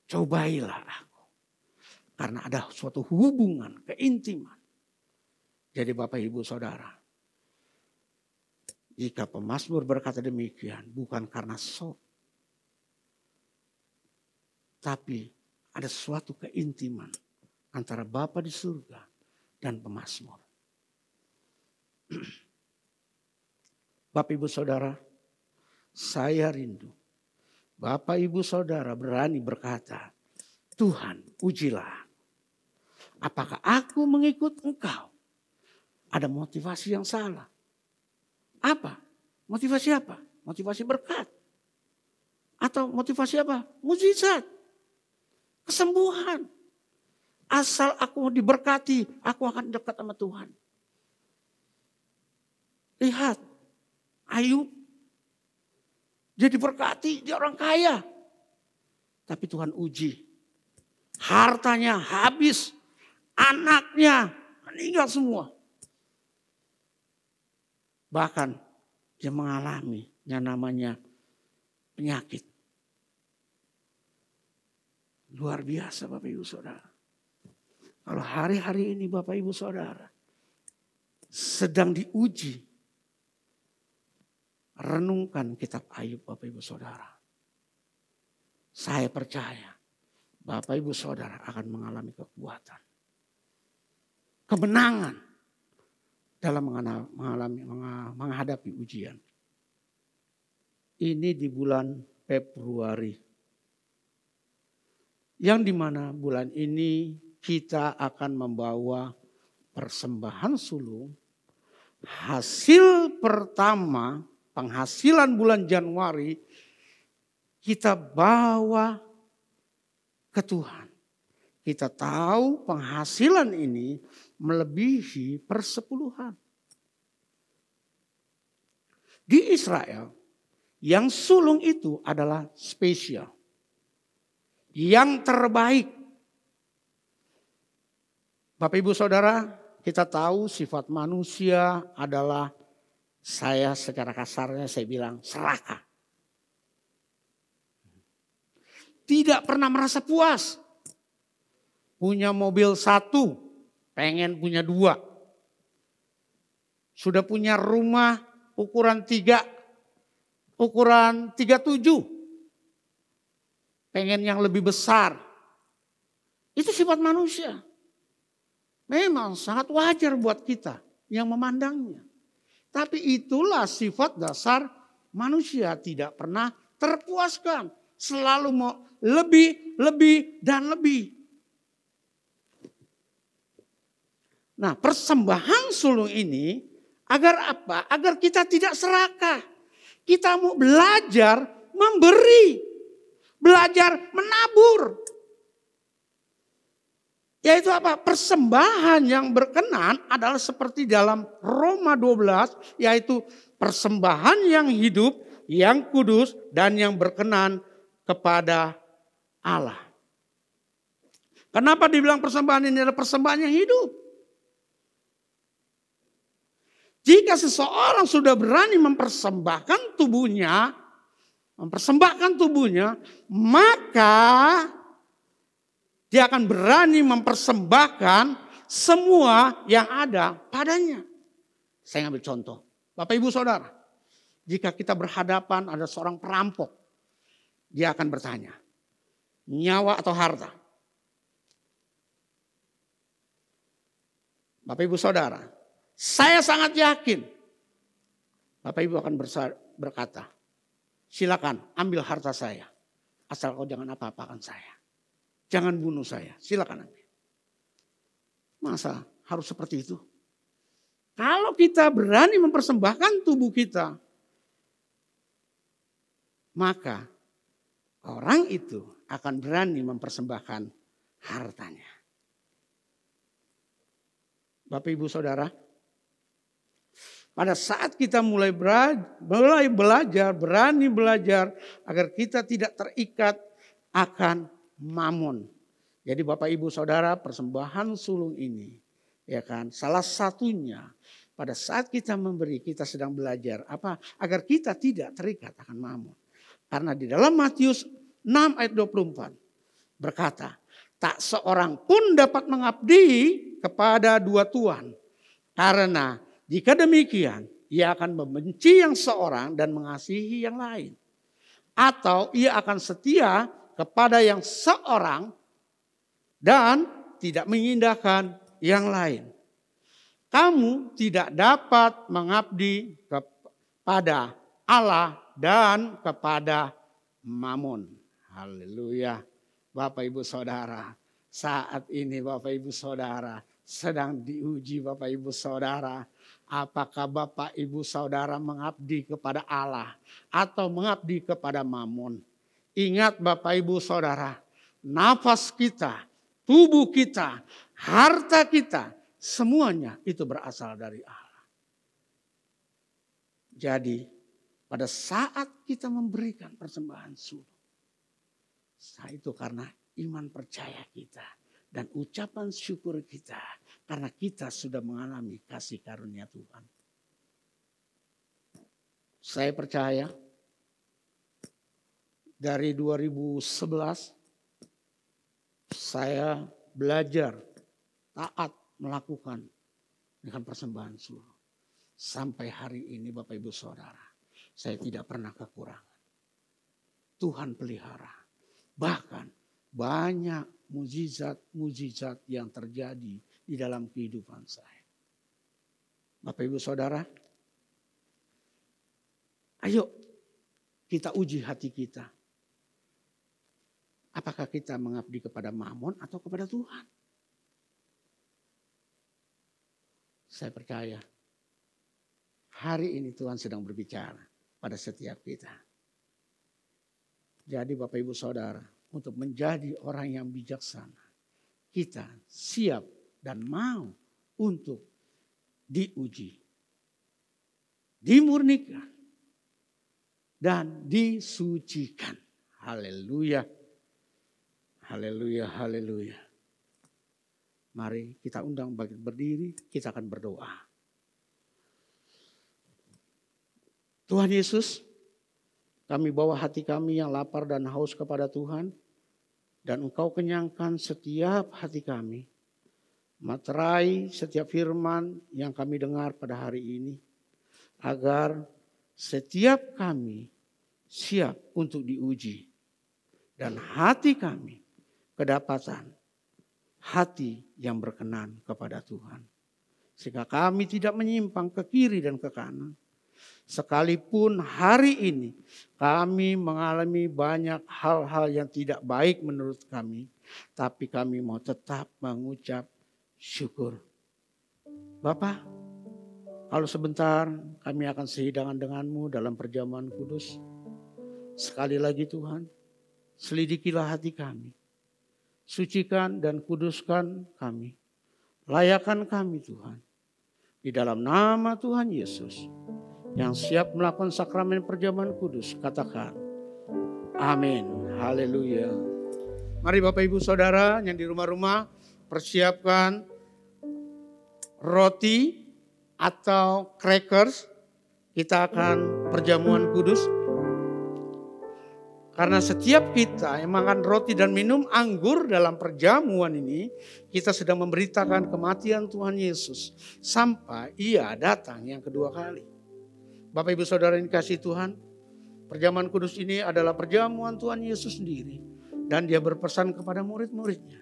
Cobailah aku. Karena ada suatu hubungan, keintiman. Jadi Bapak Ibu Saudara, jika pemazmur berkata demikian bukan karena sok. Tapi ada suatu keintiman antara Bapa di surga dan pemazmur. Bapak Ibu Saudara, saya rindu Bapak Ibu Saudara berani berkata, Tuhan ujilah. Apakah aku mengikut Engkau? Ada motivasi yang salah. Apa? Motivasi apa? Motivasi berkat. Atau motivasi apa? Mujizat. Kesembuhan. Asal aku diberkati, aku akan dekat sama Tuhan. Lihat, Ayub jadi berkati, dia orang kaya. Tapi Tuhan uji. Hartanya habis, anaknya meninggal semua. Bahkan dia mengalami yang namanya penyakit. Luar biasa Bapak Ibu Saudara. Kalau hari-hari ini Bapak Ibu Saudara sedang diuji, renungkan kitab Ayub Bapak Ibu Saudara. Saya percaya Bapak Ibu Saudara akan mengalami kekuatan. Kemenangan dalam menghadapi ujian. Ini di bulan Februari. Yang dimana bulan ini kita akan membawa persembahan sulung. Hasil pertama penghasilan bulan Januari kita bawa ke Tuhan. Kita tahu penghasilan ini melebihi persepuluhan. Di Israel yang sulung itu adalah spesial. Yang terbaik. Bapak Ibu Saudara, kita tahu sifat manusia adalah, saya secara kasarnya saya bilang serakah. Tidak pernah merasa puas. Punya mobil 1, pengen punya 2. Sudah punya rumah ukuran 37. Pengen yang lebih besar. Itu sifat manusia. Memang sangat wajar buat kita yang memandangnya. Tapi itulah sifat dasar manusia, tidak pernah terpuaskan. Selalu mau lebih, dan lebih. Nah, persembahan sulung ini agar apa? Agar kita tidak serakah. Kita mau belajar memberi. Belajar menabur. Yaitu apa? Persembahan yang berkenan adalah seperti dalam Roma 12. Yaitu persembahan yang hidup, yang kudus, dan yang berkenan kepada Allah. Kenapa dibilang persembahan ini adalah persembahan yang hidup? Jika seseorang sudah berani mempersembahkan tubuhnya, maka dia akan berani mempersembahkan semua yang ada padanya. Saya ambil contoh. Bapak Ibu Saudara, jika kita berhadapan ada seorang perampok, dia akan bertanya, nyawa atau harta? Bapak Ibu Saudara, saya sangat yakin Bapak Ibu akan berkata, silakan ambil harta saya. Asal kau jangan apa-apakan saya. Jangan bunuh saya, silakan ambil. Masa harus seperti itu? Kalau kita berani mempersembahkan tubuh kita, maka orang itu akan berani mempersembahkan hartanya. Bapak Ibu Saudara, pada saat kita mulai belajar, berani belajar agar kita tidak terikat akan mamon. Jadi Bapak Ibu Saudara, persembahan sulung ini, ya kan, salah satunya pada saat kita memberi, kita sedang belajar apa? Agar kita tidak terikat akan mamon. Karena di dalam Matius 6 ayat 24 berkata, tak seorang pun dapat mengabdi kepada dua tuan. Karena jika demikian, ia akan membenci yang seorang dan mengasihi yang lain. Atau ia akan setia kepada yang seorang dan tidak mengindahkan yang lain. Kamu tidak dapat mengabdi kepada Allah dan kepada mamon. Haleluya. Bapak Ibu Saudara, saat ini Bapak Ibu Saudara sedang diuji Bapak Ibu Saudara. Apakah Bapak Ibu Saudara mengabdi kepada Allah atau mengabdi kepada mamon? Ingat Bapak Ibu Saudara, nafas kita, tubuh kita, harta kita, semuanya itu berasal dari Allah. Jadi pada saat kita memberikan persembahan sulung, itu karena iman percaya kita dan ucapan syukur kita karena kita sudah mengalami kasih karunia Tuhan. Saya percaya dari 2011 saya belajar taat melakukan dengan persembahan sulung. Sampai hari ini Bapak Ibu Saudara, saya tidak pernah kekurangan. Tuhan pelihara. Bahkan banyak mujizat-mujizat yang terjadi di dalam kehidupan saya. Bapak Ibu Saudara, ayo kita uji hati kita. Apakah kita mengabdi kepada mamon atau kepada Tuhan? Saya percaya hari ini Tuhan sedang berbicara pada setiap kita. Jadi Bapak Ibu Saudara, untuk menjadi orang yang bijaksana, kita siap dan mau untuk diuji, dimurnikan, dan disucikan. Haleluya, haleluya, haleluya. Mari kita undang bangkit berdiri, kita akan berdoa. Tuhan Yesus, kami bawa hati kami yang lapar dan haus kepada Tuhan. Dan Engkau kenyangkan setiap hati kami. Materai setiap firman yang kami dengar pada hari ini. Agar setiap kami siap untuk diuji. Dan hati kami kedapatan hati yang berkenan kepada Tuhan. Sehingga kami tidak menyimpang ke kiri dan ke kanan. Sekalipun hari ini kami mengalami banyak hal-hal yang tidak baik menurut kami. Tapi kami mau tetap mengucap syukur. Bapak, kalau sebentar kami akan sehidangan denganmu dalam perjamuan kudus. Sekali lagi Tuhan, selidikilah hati kami. Sucikan dan kuduskan kami. Layakan kami Tuhan. Di dalam nama Tuhan Yesus. Yang siap melakukan sakramen perjamuan kudus, katakan amin. Haleluya. Mari Bapak Ibu Saudara yang di rumah-rumah persiapkan roti atau crackers. Kita akan perjamuan kudus. Karena setiap kita yang makan roti dan minum anggur dalam perjamuan ini, kita sedang memberitakan kematian Tuhan Yesus sampai Ia datang yang kedua kali. Bapak Ibu Saudara yang dikasihi Tuhan, perjamuan kudus ini adalah perjamuan Tuhan Yesus sendiri. Dan Dia berpesan kepada murid-muridnya,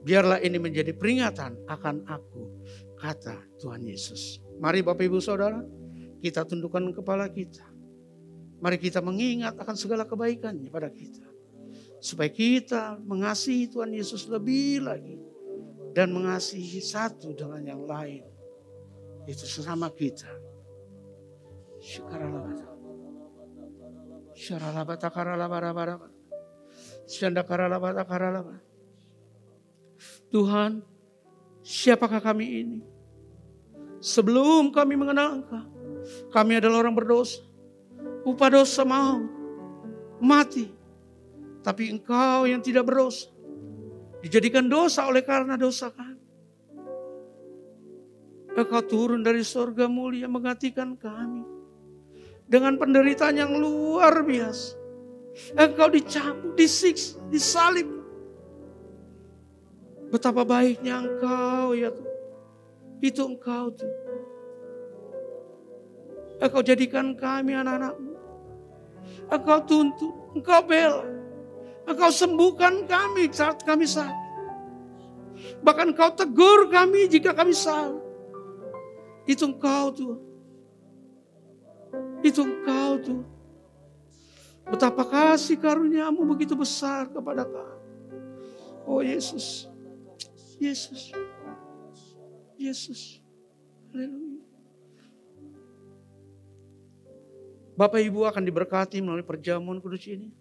biarlah ini menjadi peringatan akan aku. kata Tuhan Yesus. Mari Bapak Ibu Saudara, kita tundukkan kepala kita. Mari kita mengingat akan segala kebaikannya pada kita. Supaya kita mengasihi Tuhan Yesus lebih lagi. Dan mengasihi satu dengan yang lain. Itu sesama kita. Tuhan, siapakah kami ini? Sebelum kami mengenal Engkau, kami adalah orang berdosa. Upah dosa maut, mati. Tapi Engkau yang tidak berdosa, dijadikan dosa oleh karena dosa kami. Engkau turun dari surga mulia menggantikan kami. Dengan penderitaan yang luar biasa. Engkau dicambuk, disiksa, disalib. Betapa baiknya Engkau ya Tuhan. Itu Engkau tuh. Engkau jadikan kami anak-anak-Mu. Engkau tuntut, Engkau bela. Engkau sembuhkan kami saat kami sakit. Bahkan Engkau tegur kami jika kami salah. Itu Engkau tuh. Itu Engkau tuh. Betapa kasih karunia-Mu begitu besar kepada kami. Oh Yesus. Yesus. Yesus. Haleluya. Bapak Ibu akan diberkati melalui perjamuan kudus ini.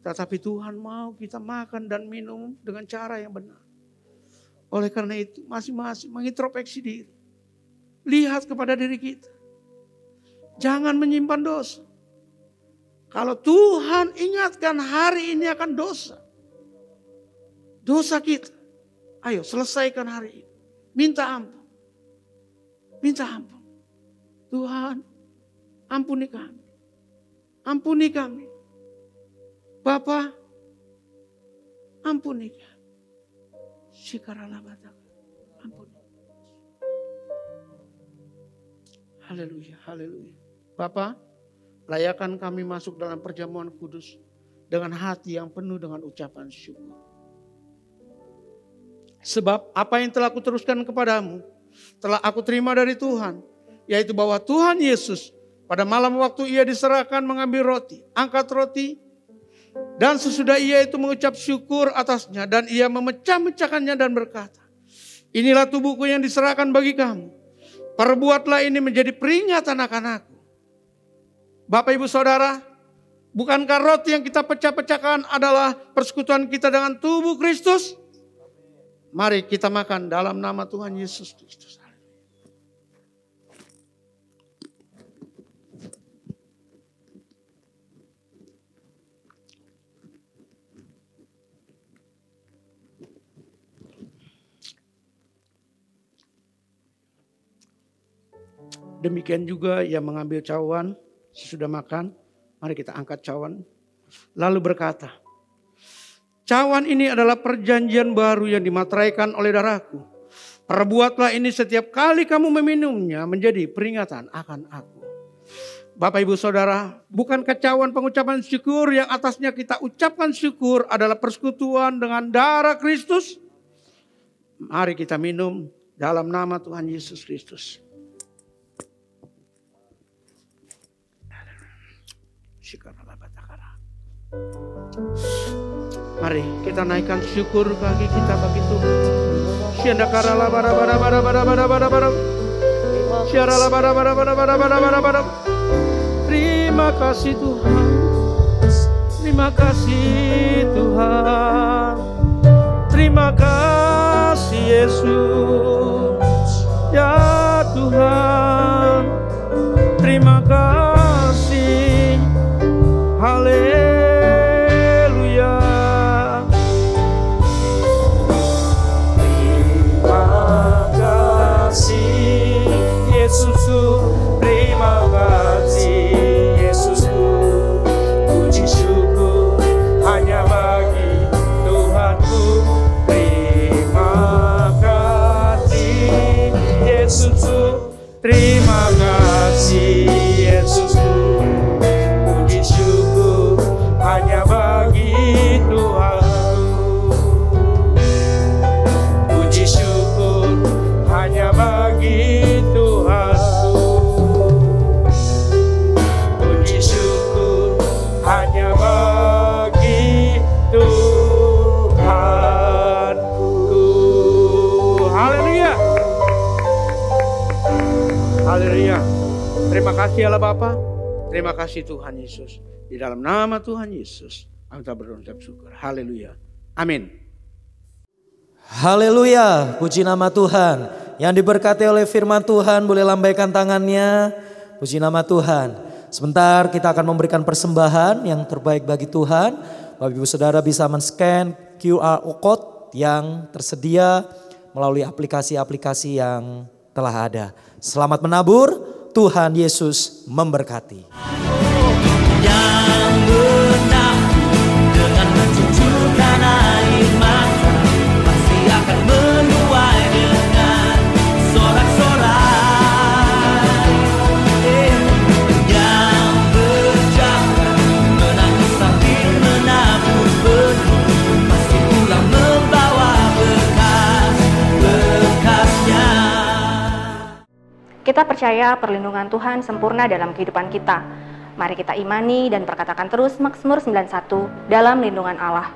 Tetapi Tuhan mau kita makan dan minum dengan cara yang benar. Oleh karena itu masing-masing mengintrospeksi diri. Lihat kepada diri kita. Jangan menyimpan dosa. Kalau Tuhan ingatkan hari ini akan dosa. Dosa kita. Ayo selesaikan hari ini. Minta ampun. Minta ampun. Tuhan, ampuni kami. Ampuni kami. Bapa, ampuni kami. Shikaralah bataka. Ampuni. Haleluya, haleluya. Bapa, layakan kami masuk dalam perjamuan kudus dengan hati yang penuh dengan ucapan syukur. Sebab apa yang telah kuteruskan kepadamu, telah aku terima dari Tuhan, yaitu bahwa Tuhan Yesus pada malam waktu ia diserahkan mengambil roti, angkat roti, dan sesudah ia itu mengucap syukur atasnya, dan ia memecah-mecahkannya dan berkata, inilah tubuhku yang diserahkan bagi kamu, perbuatlah ini menjadi peringatan akan aku. Bapak Ibu Saudara, bukankah roti yang kita pecah-pecahkan adalah persekutuan kita dengan tubuh Kristus? Mari kita makan dalam nama Tuhan Yesus Kristus. Demikian juga ia mengambil cawan sesudah makan. Mari kita angkat cawan. Lalu berkata, cawan ini adalah perjanjian baru yang dimateraikan oleh darahku. Perbuatlah ini setiap kali kamu meminumnya menjadi peringatan akan aku. Bapak Ibu Saudara, bukankah cawan pengucapan syukur yang atasnya kita ucapkan syukur adalah persekutuan dengan darah Kristus? Mari kita minum dalam nama Tuhan Yesus Kristus. Mari kita naikkan syukur kaki kita bagi Tuhan. Terima kasih Tuhan. Terima kasih Tuhan. Terima kasih Yesus. Ya Tuhan. Terima kasih. Haleluya. Terima kasih Yesusku. Terima kasih Yesusku. Puji syukur hanya bagi Tuhanku. Terima kasih Yesusku. Terima kasih Yesusku. Puji syukur hanya bagi Tuhanku. Puji syukur hanya bagi Haleluya. Terima kasih Allah Bapa. Terima kasih Tuhan Yesus. Di dalam nama Tuhan Yesus, kita berucap syukur. Haleluya. Amin. Haleluya, puji nama Tuhan. Yang diberkati oleh firman Tuhan boleh lambaikan tangannya. Puji nama Tuhan. Sebentar kita akan memberikan persembahan yang terbaik bagi Tuhan. Bapak Ibu Saudara bisa men-scan QR code yang tersedia melalui aplikasi-aplikasi yang telah ada. Selamat menabur, Tuhan Yesus memberkati. Yang benar dengan mencucurkan air mata pasti akan menuai dengan sorak-sorai. Yang berjalan menangis sambil menabur benih pasti pulang membawa berkas-berkasnya. Kita percaya perlindungan Tuhan sempurna dalam kehidupan kita. Mari kita imani dan perkatakan terus Mazmur 91 dalam lindungan Allah.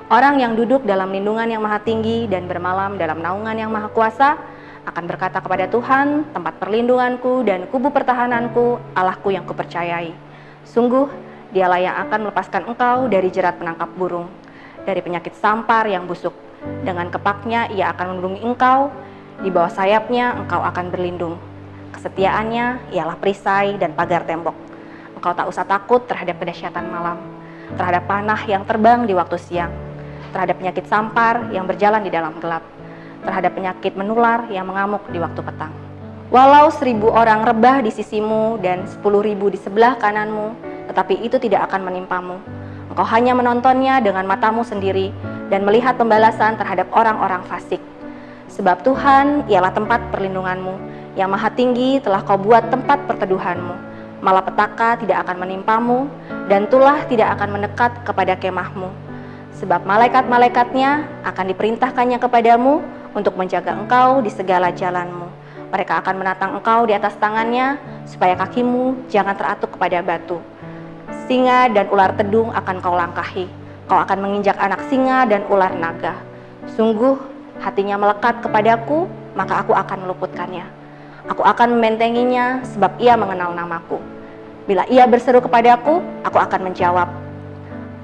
Orang yang duduk dalam lindungan yang maha tinggi dan bermalam dalam naungan yang maha kuasa akan berkata kepada Tuhan, tempat perlindunganku dan kubu pertahananku, Allahku yang kupercayai. Sungguh, dialah yang akan melepaskan engkau dari jerat penangkap burung, dari penyakit sampar yang busuk. Dengan kepaknya ia akan melindungi engkau, di bawah sayapnya engkau akan berlindung. Kesetiaannya ialah perisai dan pagar tembok. Engkau tak usah takut terhadap kedahsyatan malam, terhadap panah yang terbang di waktu siang, terhadap penyakit sampar yang berjalan di dalam gelap, terhadap penyakit menular yang mengamuk di waktu petang. Walau 1000 orang rebah di sisimu dan 10.000 di sebelah kananmu, tetapi itu tidak akan menimpamu. Engkau hanya menontonnya dengan matamu sendiri dan melihat pembalasan terhadap orang-orang fasik. Sebab Tuhan ialah tempat perlindunganmu, yang maha tinggi telah kau buat tempat perteduhanmu. Malapetaka tidak akan menimpamu, dan tulah tidak akan mendekat kepada kemahmu. Sebab malaikat-malaikatnya akan diperintahkannya kepadamu untuk menjaga engkau di segala jalanmu. Mereka akan menatang engkau di atas tangannya, supaya kakimu jangan teratuk kepada batu. Singa dan ular tedung akan kau langkahi. Kau akan menginjak anak singa dan ular naga. Sungguh hatinya melekat kepadaku, maka aku akan meluputkannya. Aku akan membentenginya sebab ia mengenal namaku. Bila ia berseru kepadaku, aku akan menjawab.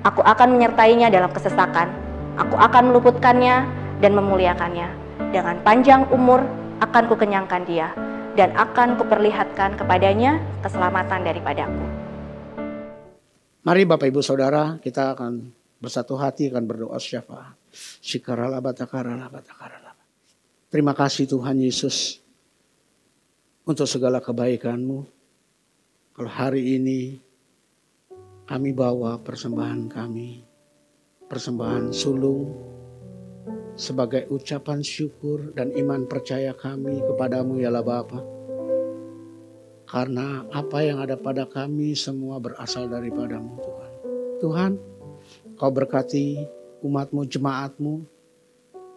Aku akan menyertainya dalam kesesakan. Aku akan meluputkannya dan memuliakannya. Dengan panjang umur akan kukenyangkan dia dan akan kuperlihatkan kepadanya keselamatan daripadaku. Mari Bapak Ibu Saudara, kita akan bersatu hati akan berdoa syafaat. Terima kasih Tuhan Yesus untuk segala kebaikan-Mu. Kalau hari ini kami bawa persembahan kami, persembahan sulung, sebagai ucapan syukur dan iman percaya kami kepadamu ya Allah Bapa. Karena apa yang ada pada kami semua berasal daripadamu Tuhan. Tuhan, Kau berkati umat-Mu, jemaat-Mu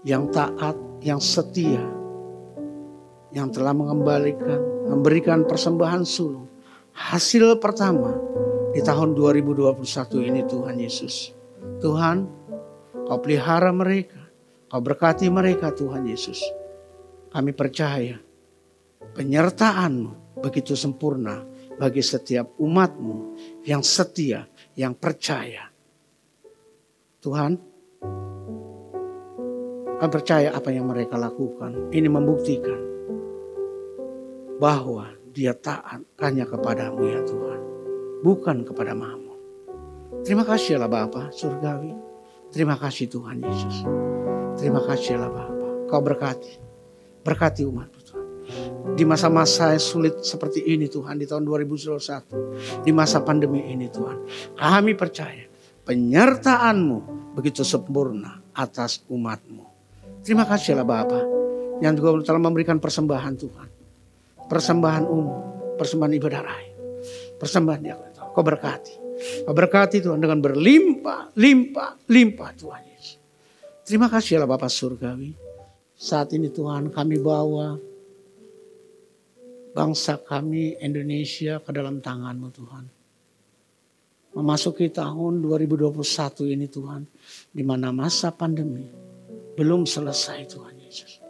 yang taat, yang setia, yang telah memberikan persembahan sulung. Hasil pertama di tahun 2021 ini Tuhan Yesus. Tuhan, Kau pelihara mereka, Kau berkati mereka Tuhan Yesus. Kami percaya penyertaan-Mu begitu sempurna bagi setiap umat-Mu yang setia, yang percaya. Tuhan, kami percaya apa yang mereka lakukan. Ini membuktikan bahwa dia taat hanya kepadamu ya Tuhan. Bukan kepada Mammon. Terima kasih Allah Bapa surgawi. Terima kasih Tuhan Yesus. Terima kasih Allah Bapa. Kau berkati. Berkati umat-Mu Tuhan. Di masa-masa sulit seperti ini Tuhan. Di tahun 2021. Di masa pandemi ini Tuhan. Kami percaya penyertaan-Mu begitu sempurna atas umat-Mu. Terima kasih Allah Bapa. Yang juga telah memberikan persembahan Tuhan. Persembahan umum, persembahan ibadah raya, persembahan diakon. Kau berkati. Kau berkati Tuhan dengan berlimpah, limpah Tuhan Yesus. Terima kasih Allah Bapa surgawi. Saat ini Tuhan kami bawa bangsa kami Indonesia ke dalam tangan-Mu Tuhan. Memasuki tahun 2021 ini Tuhan. Di mana masa pandemi belum selesai Tuhan Yesus.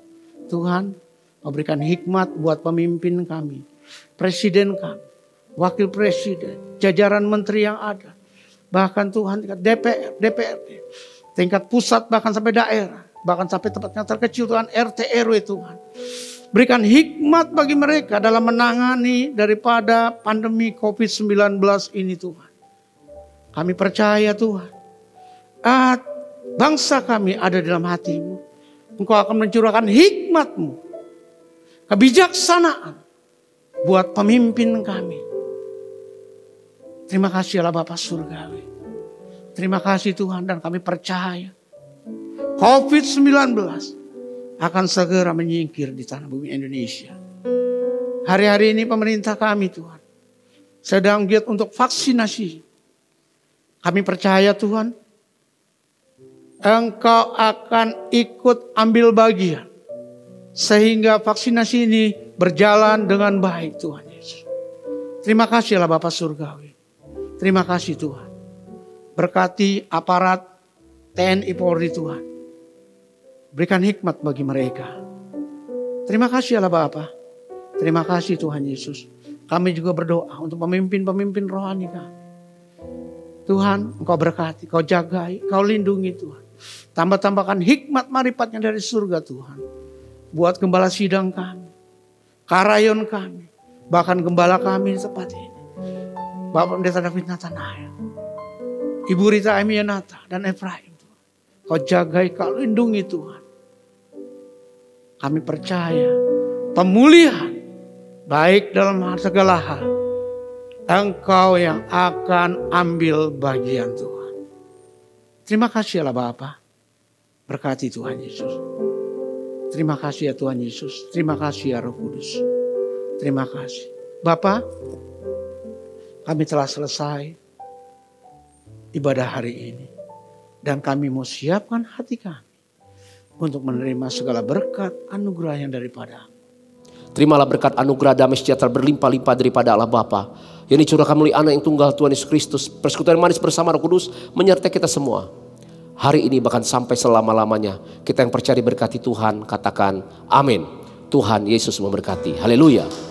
Tuhan, Kau berikan hikmat buat pemimpin kami. presiden kami, wakil presiden, jajaran menteri yang ada. Bahkan Tuhan tingkat DPR, DPRD, tingkat pusat bahkan sampai daerah. Bahkan sampai tempatnya terkecil Tuhan, RT RW Tuhan. Berikan hikmat bagi mereka dalam menangani daripada pandemi COVID-19 ini Tuhan. Kami percaya Tuhan, bangsa kami ada dalam hati-Mu. Engkau akan mencurahkan hikmat-Mu, kebijaksanaan buat pemimpin kami. Terima kasih Allah Bapa Surgawi. Terima kasih Tuhan, dan kami percaya COVID-19 akan segera menyingkir di tanah bumi Indonesia. Hari-hari ini pemerintah kami Tuhan sedang giat untuk vaksinasi. Kami percaya Tuhan, Engkau akan ikut ambil bagian sehingga vaksinasi ini berjalan dengan baik Tuhan Yesus. Terima kasih Allah Bapa Surgawi. Terima kasih Tuhan. Berkati aparat TNI Polri Tuhan. Berikan hikmat bagi mereka. Terima kasih Allah Bapa. Terima kasih Tuhan Yesus. Kami juga berdoa untuk pemimpin-pemimpin rohani kami. Tuhan, Engkau berkati, Engkau jagai, Engkau lindungi Tuhan. Tambah-tambahkan hikmat maripatnya dari surga Tuhan. Buat gembala sidang kami, karayon kami, bahkan gembala kami di tempat ini. Bapak Pendeta David Nathanael, Ibu Rita Emianata dan Efraim Tuhan. Kau jagai, Kau lindungi Tuhan. Kami percaya pemulihan baik dalam segala hal, Engkau yang akan ambil bagian Tuhan. Terima kasih Allah Bapa. Berkati Tuhan Yesus. Terima kasih ya Tuhan Yesus. Terima kasih ya Roh Kudus. Terima kasih. Bapa, kami telah selesai ibadah hari ini. Dan kami mau siapkan hati kami untuk menerima segala berkat anugerah yang daripada. Terimalah berkat anugerah damai sejahtera berlimpah-limpah daripada Allah Bapa yang dicurahkan melalui Anak yang tunggal Tuhan Yesus Kristus. Persekutuan manis bersama Roh Kudus menyertai kita semua. Hari ini bahkan sampai selama-lamanya. Kita yang percaya diberkati Tuhan katakan amin. Tuhan Yesus memberkati. Haleluya.